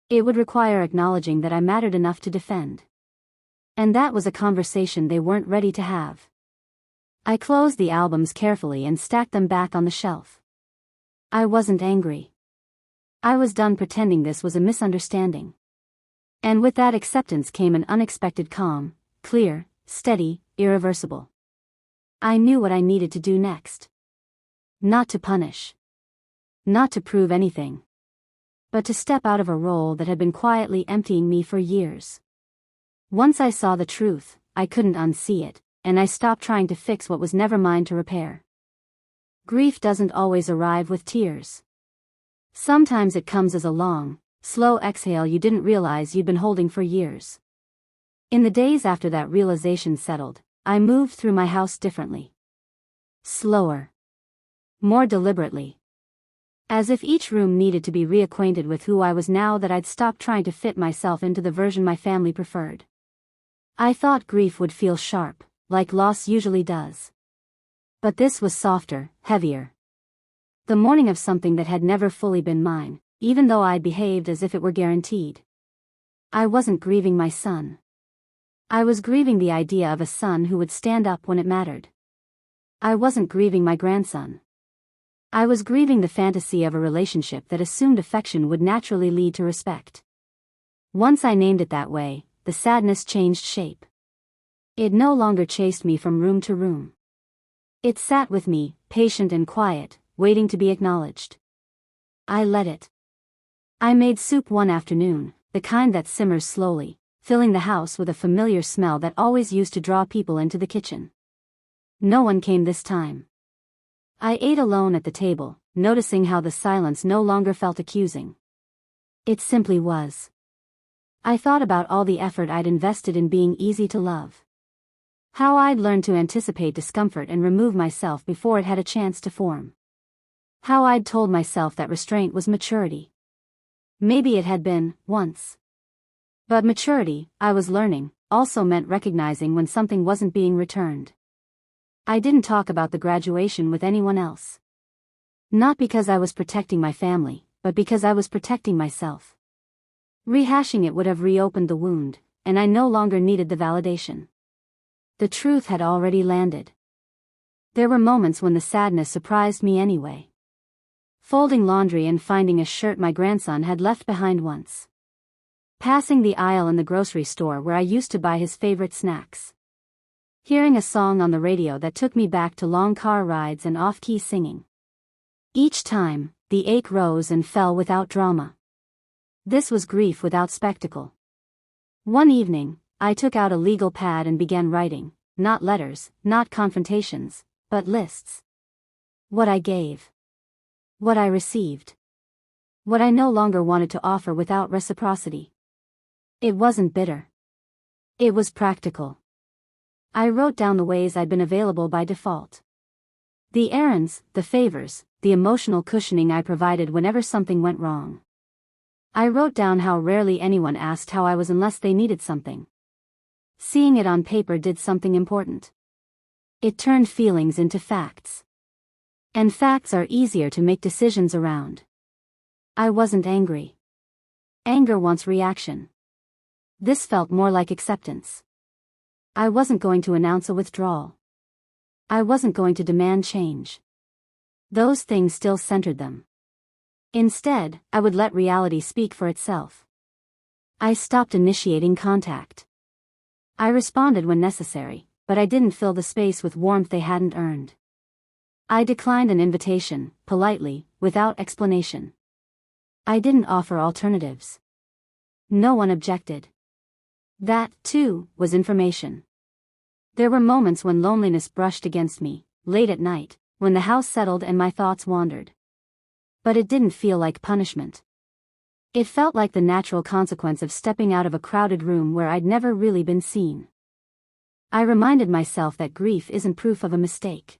It would require acknowledging that I mattered enough to defend. And that was a conversation they weren't ready to have. I closed the albums carefully and stacked them back on the shelf. I wasn't angry. I was done pretending this was a misunderstanding. And with that acceptance came an unexpected calm, clear, steady, irreversible. I knew what I needed to do next. Not to punish. Not to prove anything, but to step out of a role that had been quietly emptying me for years. Once I saw the truth, I couldn't unsee it, and I stopped trying to fix what was never mine to repair. Grief doesn't always arrive with tears. Sometimes it comes as a long, slow exhale you didn't realize you'd been holding for years. In the days after that realization settled, I moved through my house differently. Slower. More deliberately. As if each room needed to be reacquainted with who I was now that I'd stopped trying to fit myself into the version my family preferred. I thought grief would feel sharp, like loss usually does. But this was softer, heavier. The mourning of something that had never fully been mine, even though I'd behaved as if it were guaranteed. I wasn't grieving my son. I was grieving the idea of a son who would stand up when it mattered. I wasn't grieving my grandson. I was grieving the fantasy of a relationship that assumed affection would naturally lead to respect. Once I named it that way, the sadness changed shape. It no longer chased me from room to room. It sat with me, patient and quiet, waiting to be acknowledged. I let it. I made soup one afternoon, the kind that simmers slowly, filling the house with a familiar smell that always used to draw people into the kitchen. No one came this time. I ate alone at the table, noticing how the silence no longer felt accusing. It simply was. I thought about all the effort I'd invested in being easy to love. How I'd learned to anticipate discomfort and remove myself before it had a chance to form. How I'd told myself that restraint was maturity. Maybe it had been, once. But maturity, I was learning, also meant recognizing when something wasn't being returned. I didn't talk about the graduation with anyone else. Not because I was protecting my family, but because I was protecting myself. Rehashing it would have reopened the wound, and I no longer needed the validation. The truth had already landed. There were moments when the sadness surprised me anyway. Folding laundry and finding a shirt my grandson had left behind once. Passing the aisle in the grocery store where I used to buy his favorite snacks. Hearing a song on the radio that took me back to long car rides and off-key singing. Each time, the ache rose and fell without drama. This was grief without spectacle. One evening, I took out a legal pad and began writing, not letters, not confrontations, but lists. What I gave. What I received. What I no longer wanted to offer without reciprocity. It wasn't bitter. It was practical. I wrote down the ways I'd been available by default. The errands, the favors, the emotional cushioning I provided whenever something went wrong. I wrote down how rarely anyone asked how I was unless they needed something. Seeing it on paper did something important. It turned feelings into facts. And facts are easier to make decisions around. I wasn't angry. Anger wants reaction. This felt more like acceptance. I wasn't going to announce a withdrawal. I wasn't going to demand change. Those things still centered them. Instead, I would let reality speak for itself. I stopped initiating contact. I responded when necessary, but I didn't fill the space with warmth they hadn't earned. I declined an invitation, politely, without explanation. I didn't offer alternatives. No one objected. That, too, was information. There were moments when loneliness brushed against me, late at night, when the house settled and my thoughts wandered. But it didn't feel like punishment. It felt like the natural consequence of stepping out of a crowded room where I'd never really been seen. I reminded myself that grief isn't proof of a mistake.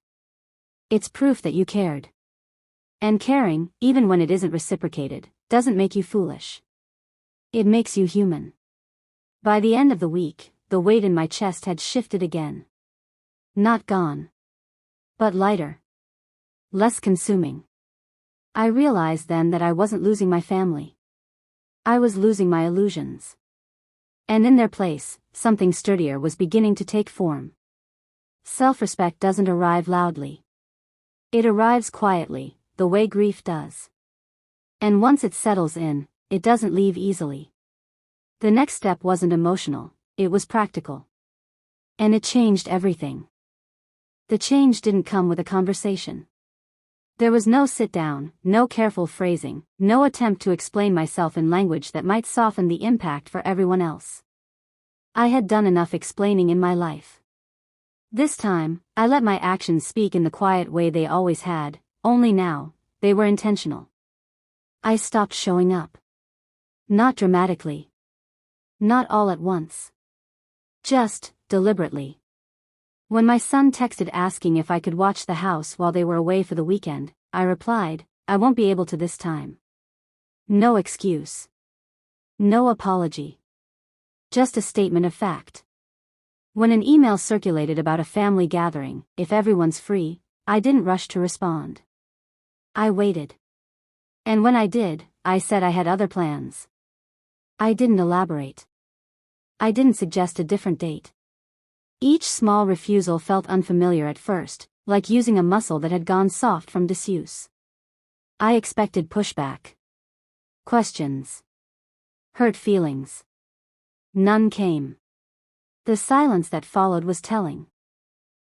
It's proof that you cared. And caring, even when it isn't reciprocated, doesn't make you foolish. It makes you human. By the end of the week, the weight in my chest had shifted again. Not gone. But lighter. Less consuming. I realized then that I wasn't losing my family. I was losing my illusions. And in their place, something sturdier was beginning to take form. Self-respect doesn't arrive loudly. It arrives quietly, the way grief does. And once it settles in, it doesn't leave easily. The next step wasn't emotional, it was practical. And it changed everything. The change didn't come with a conversation. There was no sit-down, no careful phrasing, no attempt to explain myself in language that might soften the impact for everyone else. I had done enough explaining in my life. This time, I let my actions speak in the quiet way they always had, only now, they were intentional. I stopped showing up. Not dramatically. Not all at once. Just, deliberately. When my son texted asking if I could watch the house while they were away for the weekend, I replied, "I won't be able to this time." No excuse. No apology. Just a statement of fact. When an email circulated about a family gathering, if everyone's free, I didn't rush to respond. I waited. And when I did, I said I had other plans. I didn't elaborate. I didn't suggest a different date. Each small refusal felt unfamiliar at first, like using a muscle that had gone soft from disuse. I expected pushback. Questions. Hurt feelings. None came. The silence that followed was telling.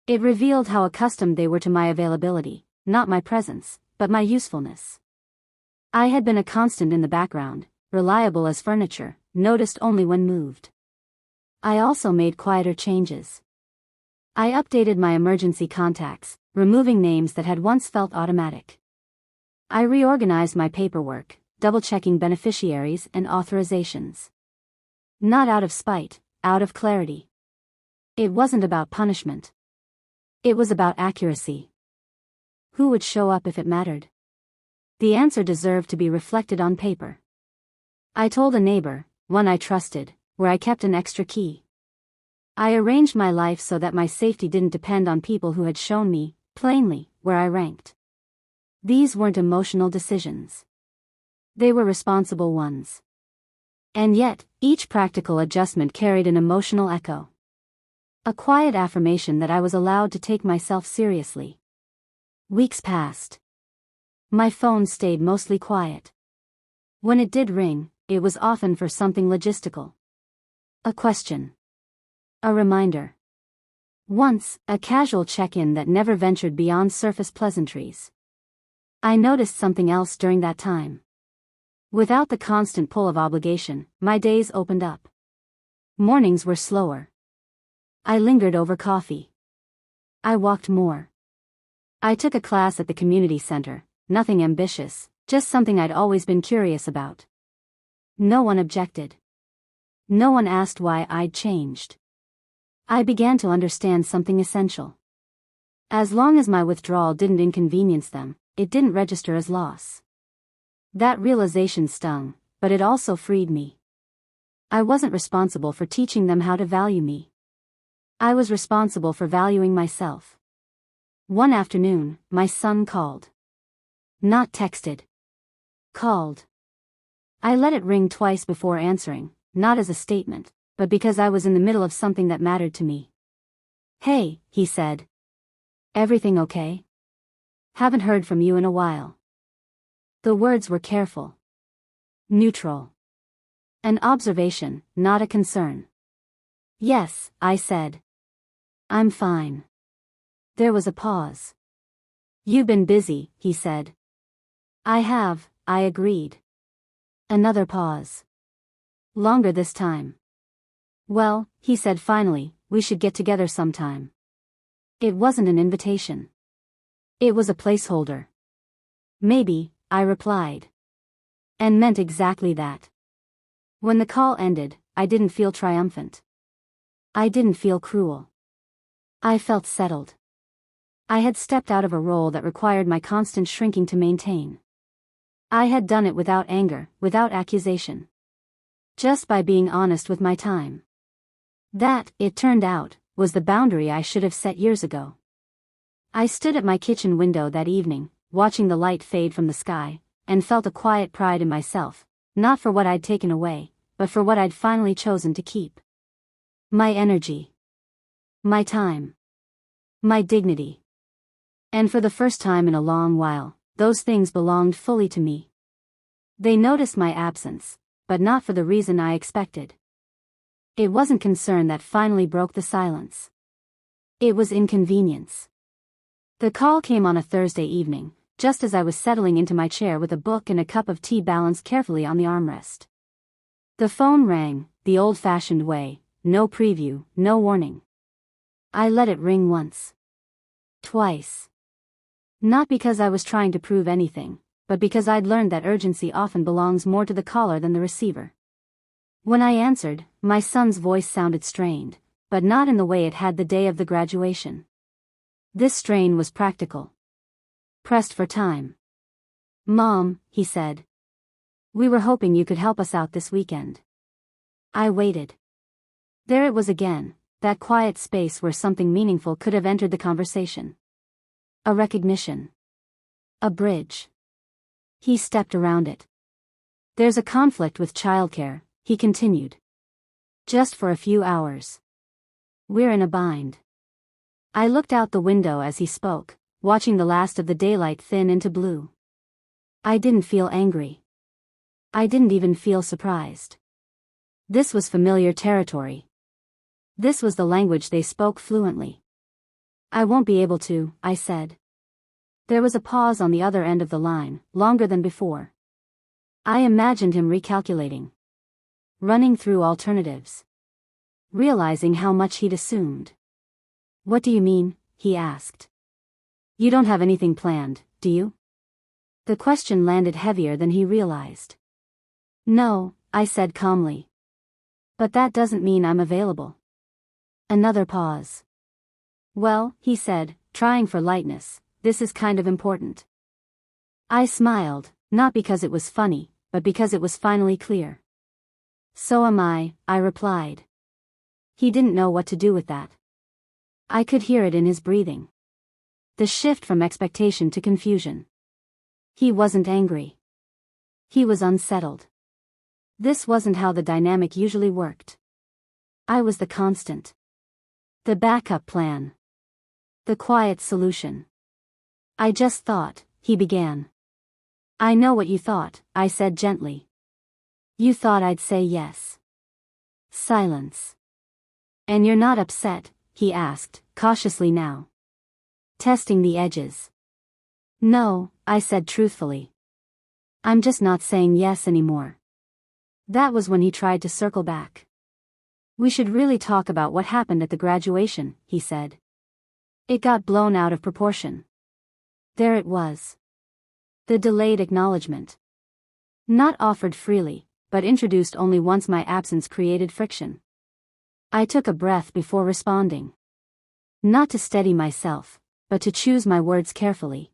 It revealed how accustomed they were to my availability, not my presence, but my usefulness. I had been a constant in the background, reliable as furniture, noticed only when moved. I also made quieter changes. I updated my emergency contacts, removing names that had once felt automatic. I reorganized my paperwork, double-checking beneficiaries and authorizations. Not out of spite, out of clarity. It wasn't about punishment. It was about accuracy. Who would show up if it mattered? The answer deserved to be reflected on paper. I told a neighbor, one I trusted, where I kept an extra key. I arranged my life so that my safety didn't depend on people who had shown me, plainly, where I ranked. These weren't emotional decisions. They were responsible ones. And yet, each practical adjustment carried an emotional echo. A quiet affirmation that I was allowed to take myself seriously. Weeks passed. My phone stayed mostly quiet. When it did ring, it was often for something logistical. A question. A reminder. Once, a casual check-in that never ventured beyond surface pleasantries. I noticed something else during that time. Without the constant pull of obligation, my days opened up. Mornings were slower. I lingered over coffee. I walked more. I took a class at the community center, nothing ambitious, just something I'd always been curious about. No one objected. No one asked why I'd changed. I began to understand something essential. As long as my withdrawal didn't inconvenience them, it didn't register as loss. That realization stung, but it also freed me. I wasn't responsible for teaching them how to value me. I was responsible for valuing myself. One afternoon, my son called. Not texted. Called. I let it ring twice before answering, not as a statement, but because I was in the middle of something that mattered to me. "Hey," he said. "Everything okay? Haven't heard from you in a while." The words were careful. Neutral. An observation, not a concern. "Yes," I said. "I'm fine." There was a pause. "You've been busy," he said. "I have," I agreed. Another pause. Longer this time. "Well," he said finally, "we should get together sometime." It wasn't an invitation. It was a placeholder. "Maybe," I replied. And meant exactly that. When the call ended, I didn't feel triumphant. I didn't feel cruel. I felt settled. I had stepped out of a role that required my constant shrinking to maintain. I had done it without anger, without accusation. Just by being honest with my time. That, it turned out, was the boundary I should have set years ago. I stood at my kitchen window that evening, watching the light fade from the sky, and felt a quiet pride in myself, not for what I'd taken away, but for what I'd finally chosen to keep. My energy. My time. My dignity. And for the first time in a long while, those things belonged fully to me. They noticed my absence, but not for the reason I expected. It wasn't concern that finally broke the silence. It was inconvenience. The call came on a Thursday evening, just as I was settling into my chair with a book and a cup of tea balanced carefully on the armrest. The phone rang, the old-fashioned way, no preview, no warning. I let it ring once. Twice. Not because I was trying to prove anything, but because I'd learned that urgency often belongs more to the caller than the receiver. When I answered, my son's voice sounded strained, but not in the way it had the day of the graduation. This strain was practical. Pressed for time. "Mom," he said. "We were hoping you could help us out this weekend." I waited. There it was again, that quiet space where something meaningful could have entered the conversation. A recognition. A bridge. He stepped around it. "There's a conflict with childcare," he continued. "Just for a few hours. We're in a bind." I looked out the window as he spoke, watching the last of the daylight thin into blue. I didn't feel angry. I didn't even feel surprised. This was familiar territory. This was the language they spoke fluently. "I won't be able to," I said. There was a pause on the other end of the line, longer than before. I imagined him recalculating. Running through alternatives. Realizing how much he'd assumed. "What do you mean?" he asked. "You don't have anything planned, do you?" The question landed heavier than he realized. "No," I said calmly. "But that doesn't mean I'm available." Another pause. "Well," he said, trying for lightness, "this is kind of important." I smiled, not because it was funny, but because it was finally clear. "So am I replied. He didn't know what to do with that. I could hear it in his breathing. The shift from expectation to confusion. He wasn't angry. He was unsettled. This wasn't how the dynamic usually worked. I was the constant. The backup plan. The quiet solution. "I just thought," he began. "I know what you thought," I said gently. "You thought I'd say yes." Silence. "And you're not upset?" he asked, cautiously now. Testing the edges. "No," I said truthfully. "I'm just not saying yes anymore." That was when he tried to circle back. "We should really talk about what happened at the graduation," he said. "It got blown out of proportion." There it was. The delayed acknowledgement. Not offered freely, but introduced only once my absence created friction. I took a breath before responding. Not to steady myself, but to choose my words carefully.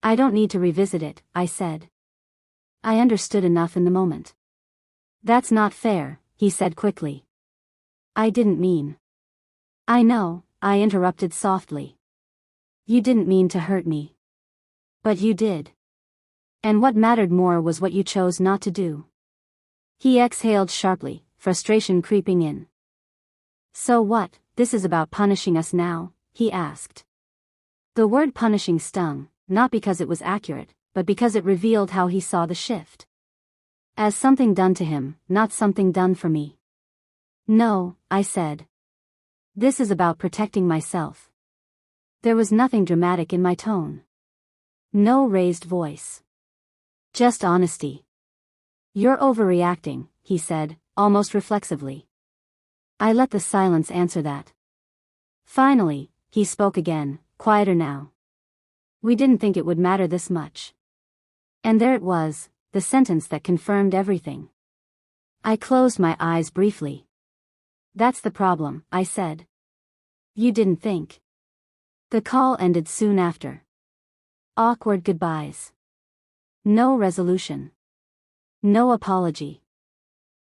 "I don't need to revisit it," I said. I understood enough in the moment. "That's not fair," he said quickly. "I didn't mean." "I know," I interrupted softly. "You didn't mean to hurt me. But you did. And what mattered more was what you chose not to do." He exhaled sharply, frustration creeping in. "So what, this is about punishing us now?" he asked. The word punishing stung, not because it was accurate, but because it revealed how he saw the shift. As something done to him, not something done for me. "No," I said. "This is about protecting myself." There was nothing dramatic in my tone. No raised voice. Just honesty. "You're overreacting," he said, almost reflexively. I let the silence answer that. Finally, he spoke again, quieter now. "We didn't think it would matter this much." And there it was, the sentence that confirmed everything. I closed my eyes briefly. "That's the problem," I said. "You didn't think." The call ended soon after. Awkward goodbyes. No resolution. No apology.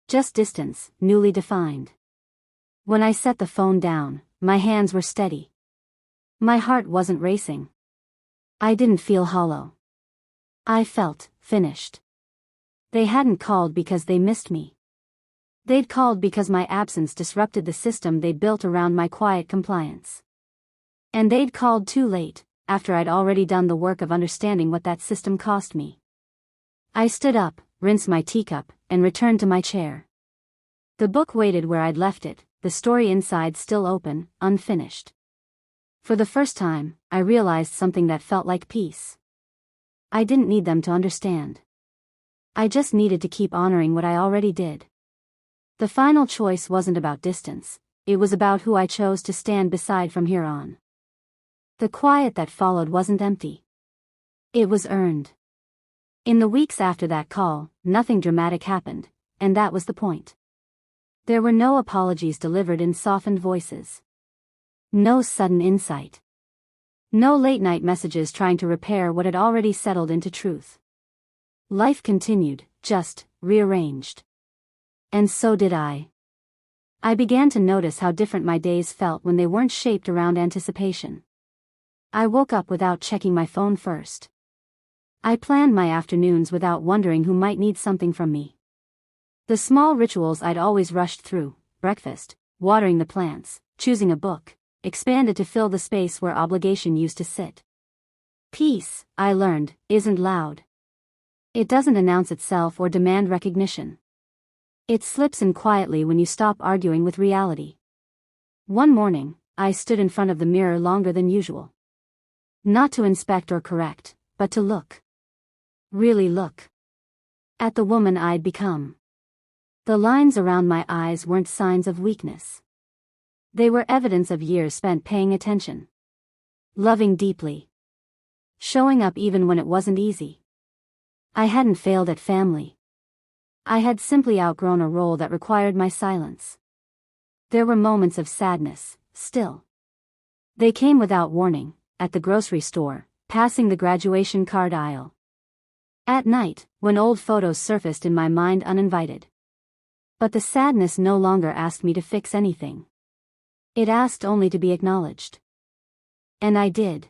Just distance, newly defined. When I set the phone down, my hands were steady. My heart wasn't racing. I didn't feel hollow. I felt finished. They hadn't called because they missed me. They'd called because my absence disrupted the system they built around my quiet compliance. And they'd called too late, after I'd already done the work of understanding what that system cost me. I stood up, rinsed my teacup, and returned to my chair. The book waited where I'd left it, the story inside still open, unfinished. For the first time, I realized something that felt like peace. I didn't need them to understand. I just needed to keep honoring what I already did. The final choice wasn't about distance, it was about who I chose to stand beside from here on. The quiet that followed wasn't empty. It was earned. In the weeks after that call, nothing dramatic happened, and that was the point. There were no apologies delivered in softened voices. No sudden insight. No late-night messages trying to repair what had already settled into truth. Life continued, just rearranged. And so did I. I began to notice how different my days felt when they weren't shaped around anticipation. I woke up without checking my phone first. I planned my afternoons without wondering who might need something from me. The small rituals I'd always rushed through, breakfast, watering the plants, choosing a book, expanded to fill the space where obligation used to sit. Peace, I learned, isn't loud. It doesn't announce itself or demand recognition. It slips in quietly when you stop arguing with reality. One morning, I stood in front of the mirror longer than usual. Not to inspect or correct, but to look. Really look. At the woman I'd become. The lines around my eyes weren't signs of weakness. They were evidence of years spent paying attention. Loving deeply. Showing up even when it wasn't easy. I hadn't failed at family. I had simply outgrown a role that required my silence. There were moments of sadness, still. They came without warning, at the grocery store, passing the graduation card aisle. At night, when old photos surfaced in my mind uninvited. But the sadness no longer asked me to fix anything. It asked only to be acknowledged. And I did.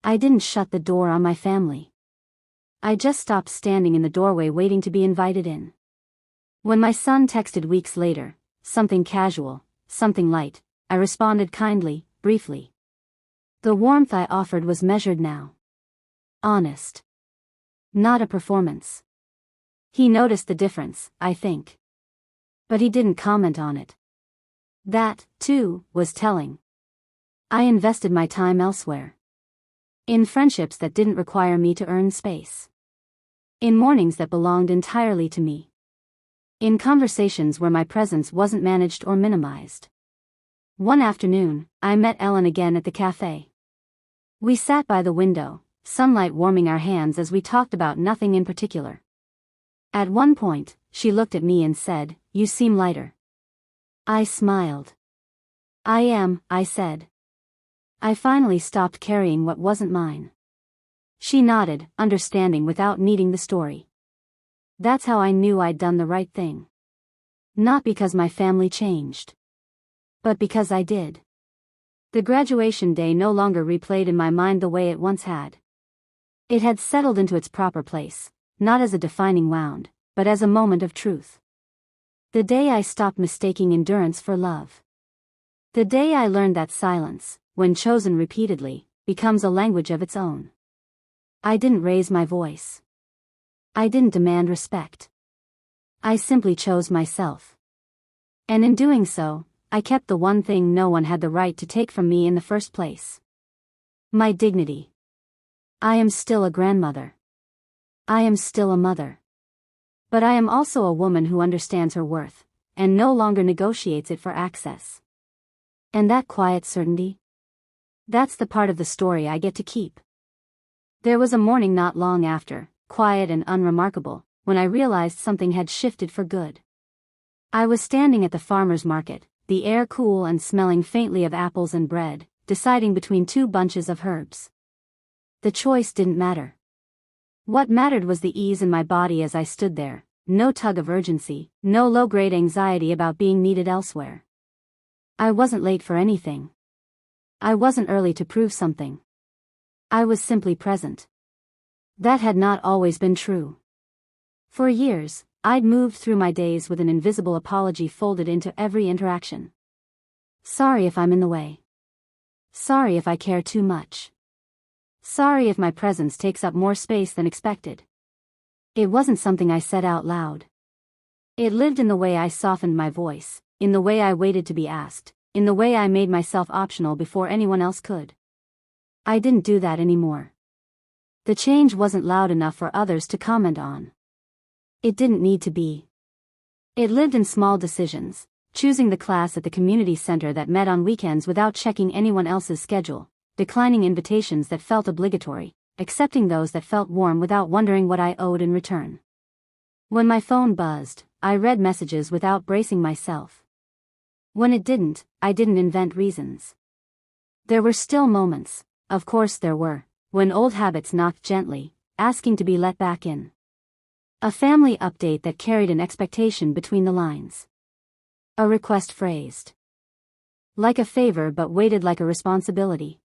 I didn't shut the door on my family. I just stopped standing in the doorway waiting to be invited in. When my son texted weeks later, something casual, something light, I responded kindly, briefly. The warmth I offered was measured now. Honest. Not a performance. He noticed the difference, I think. But he didn't comment on it. That, too, was telling. I invested my time elsewhere. In friendships that didn't require me to earn space. In mornings that belonged entirely to me. In conversations where my presence wasn't managed or minimized. One afternoon, I met Ellen again at the cafe. We sat by the window, sunlight warming our hands as we talked about nothing in particular. At one point, she looked at me and said, "You seem lighter." I smiled. "I am," I said. I finally stopped carrying what wasn't mine. She nodded, understanding without needing the story. That's how I knew I'd done the right thing. Not because my family changed. But because I did. The graduation day no longer replayed in my mind the way it once had. It had settled into its proper place, not as a defining wound, but as a moment of truth. The day I stopped mistaking endurance for love. The day I learned that silence, when chosen repeatedly, becomes a language of its own. I didn't raise my voice. I didn't demand respect. I simply chose myself. And in doing so, I kept the one thing no one had the right to take from me in the first place. My dignity. I am still a grandmother. I am still a mother. But I am also a woman who understands her worth, and no longer negotiates it for access. And that quiet certainty? That's the part of the story I get to keep. There was a morning not long after, quiet and unremarkable, when I realized something had shifted for good. I was standing at the farmer's market, the air cool and smelling faintly of apples and bread, deciding between two bunches of herbs. The choice didn't matter. What mattered was the ease in my body as I stood there, no tug of urgency, no low-grade anxiety about being needed elsewhere. I wasn't late for anything. I wasn't early to prove something. I was simply present. That had not always been true. For years, I'd moved through my days with an invisible apology folded into every interaction. Sorry if I'm in the way. Sorry if I care too much. Sorry if my presence takes up more space than expected. It wasn't something I said out loud. It lived in the way I softened my voice, in the way I waited to be asked, in the way I made myself optional before anyone else could. I didn't do that anymore. The change wasn't loud enough for others to comment on. It didn't need to be. It lived in small decisions, choosing the class at the community center that met on weekends without checking anyone else's schedule, declining invitations that felt obligatory, accepting those that felt warm without wondering what I owed in return. When my phone buzzed, I read messages without bracing myself. When it didn't, I didn't invent reasons. There were still moments, of course there were, when old habits knocked gently, asking to be let back in. A family update that carried an expectation between the lines. A request phrased like a favor but weighted like a responsibility.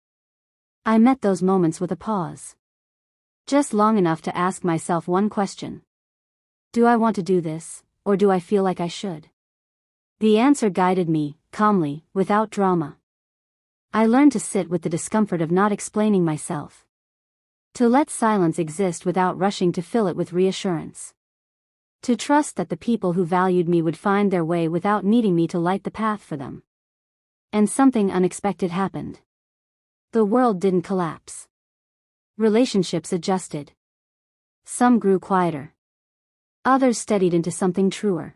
I met those moments with a pause. Just long enough to ask myself one question. Do I want to do this, or do I feel like I should? The answer guided me, calmly, without drama. I learned to sit with the discomfort of not explaining myself. To let silence exist without rushing to fill it with reassurance. To trust that the people who valued me would find their way without needing me to light the path for them. And something unexpected happened. The world didn't collapse. Relationships adjusted. Some grew quieter. Others steadied into something truer.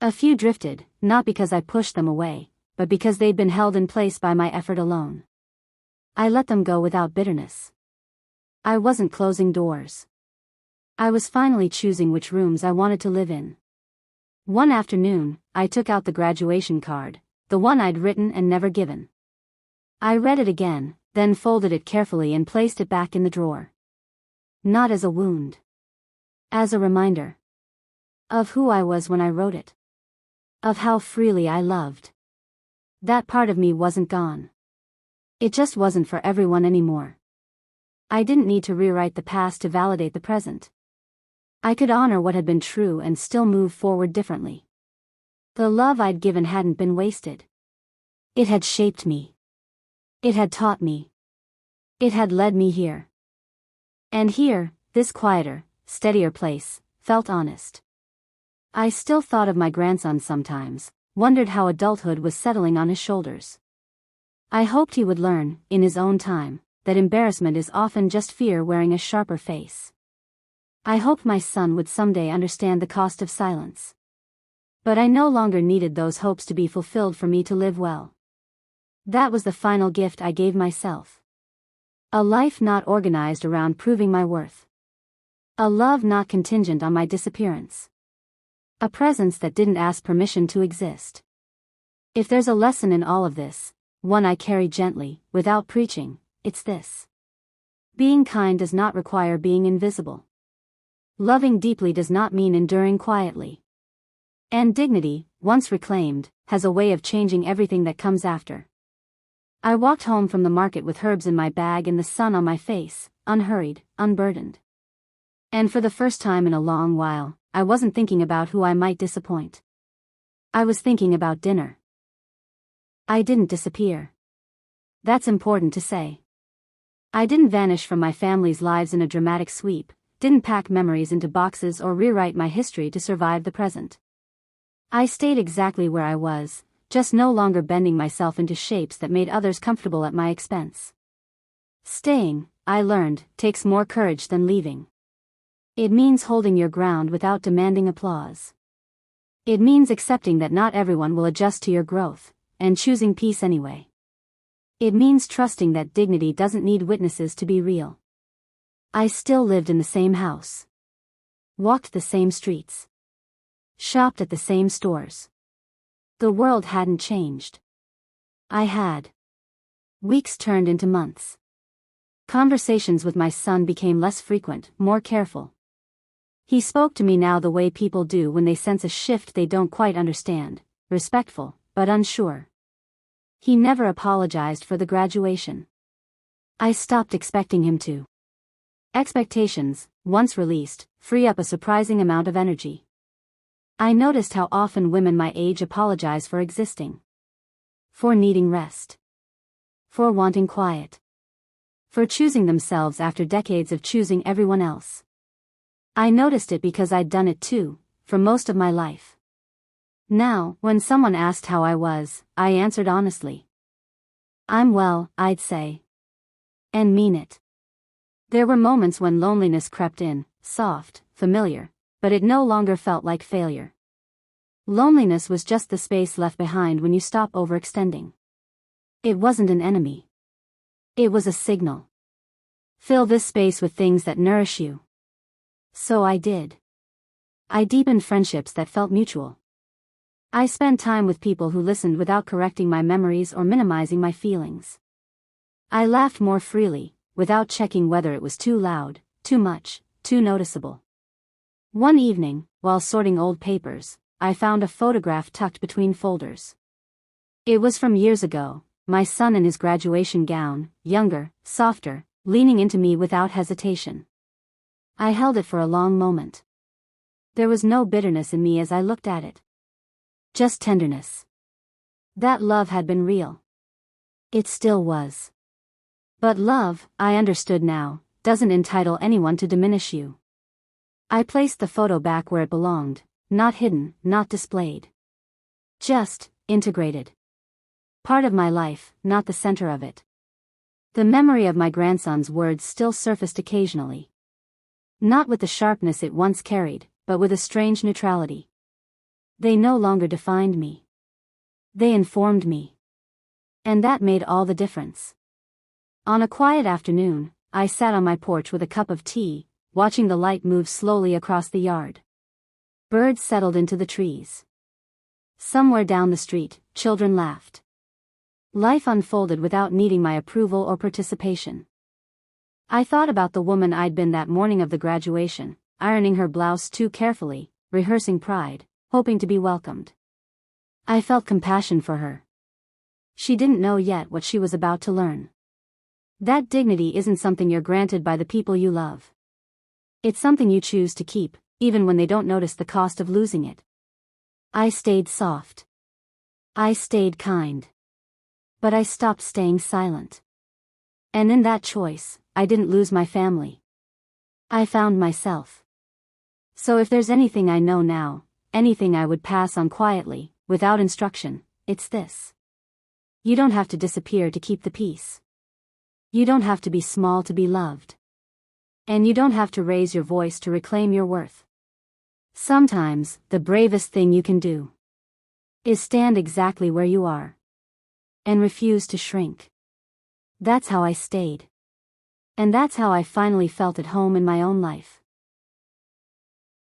A few drifted, not because I pushed them away, but because they'd been held in place by my effort alone. I let them go without bitterness. I wasn't closing doors. I was finally choosing which rooms I wanted to live in. One afternoon, I took out the graduation card, the one I'd written and never given. I read it again, then folded it carefully and placed it back in the drawer. Not as a wound. As a reminder. Of who I was when I wrote it. Of how freely I loved. That part of me wasn't gone. It just wasn't for everyone anymore. I didn't need to rewrite the past to validate the present. I could honor what had been true and still move forward differently. The love I'd given hadn't been wasted. It had shaped me. It had taught me. It had led me here. And here, this quieter, steadier place, felt honest. I still thought of my grandson sometimes, wondered how adulthood was settling on his shoulders. I hoped he would learn, in his own time, that embarrassment is often just fear wearing a sharper face. I hoped my son would someday understand the cost of silence. But I no longer needed those hopes to be fulfilled for me to live well. That was the final gift I gave myself. A life not organized around proving my worth. A love not contingent on my disappearance. A presence that didn't ask permission to exist. If there's a lesson in all of this, one I carry gently, without preaching, it's this. Being kind does not require being invisible. Loving deeply does not mean enduring quietly. And dignity, once reclaimed, has a way of changing everything that comes after. I walked home from the market with herbs in my bag and the sun on my face, unhurried, unburdened. And for the first time in a long while, I wasn't thinking about who I might disappoint. I was thinking about dinner. I didn't disappear. That's important to say. I didn't vanish from my family's lives in a dramatic sweep, didn't pack memories into boxes or rewrite my history to survive the present. I stayed exactly where I was, just no longer bending myself into shapes that made others comfortable at my expense. Staying, I learned, takes more courage than leaving. It means holding your ground without demanding applause. It means accepting that not everyone will adjust to your growth, and choosing peace anyway. It means trusting that dignity doesn't need witnesses to be real. I still lived in the same house. Walked the same streets. Shopped at the same stores. The world hadn't changed. I had. Weeks turned into months. Conversations with my son became less frequent, more careful. He spoke to me now the way people do when they sense a shift they don't quite understand, respectful, but unsure. He never apologized for the graduation. I stopped expecting him to. Expectations, once released, free up a surprising amount of energy. I noticed how often women my age apologize for existing. For needing rest. For wanting quiet. For choosing themselves after decades of choosing everyone else. I noticed it because I'd done it too, for most of my life. Now, when someone asked how I was, I answered honestly. I'm well, I'd say. And mean it. There were moments when loneliness crept in, soft, familiar, but it no longer felt like failure. Loneliness was just the space left behind when you stop overextending. It wasn't an enemy. It was a signal. Fill this space with things that nourish you. So I did. I deepened friendships that felt mutual. I spent time with people who listened without correcting my memories or minimizing my feelings. I laughed more freely, without checking whether it was too loud, too much, too noticeable. One evening, while sorting old papers, I found a photograph tucked between folders. It was from years ago, my son in his graduation gown, younger, softer, leaning into me without hesitation. I held it for a long moment. There was no bitterness in me as I looked at it. Just tenderness. That love had been real. It still was. But love, I understood now, doesn't entitle anyone to diminish you. I placed the photo back where it belonged, not hidden, not displayed. Just, integrated. Part of my life, not the center of it. The memory of my grandson's words still surfaced occasionally. Not with the sharpness it once carried, but with a strange neutrality. They no longer defined me. They informed me. And that made all the difference. On a quiet afternoon, I sat on my porch with a cup of tea, watching the light move slowly across the yard. Birds settled into the trees. Somewhere down the street, children laughed. Life unfolded without needing my approval or participation. I thought about the woman I'd been that morning of the graduation, ironing her blouse too carefully, rehearsing pride, hoping to be welcomed. I felt compassion for her. She didn't know yet what she was about to learn. That dignity isn't something you're granted by the people you love. It's something you choose to keep, even when they don't notice the cost of losing it. I stayed soft. I stayed kind. But I stopped staying silent. And in that choice, I didn't lose my family. I found myself. So if there's anything I know now, anything I would pass on quietly, without instruction, it's this. You don't have to disappear to keep the peace. You don't have to be small to be loved. And you don't have to raise your voice to reclaim your worth. Sometimes, the bravest thing you can do is stand exactly where you are. And refuse to shrink. That's how I stayed. And that's how I finally felt at home in my own life.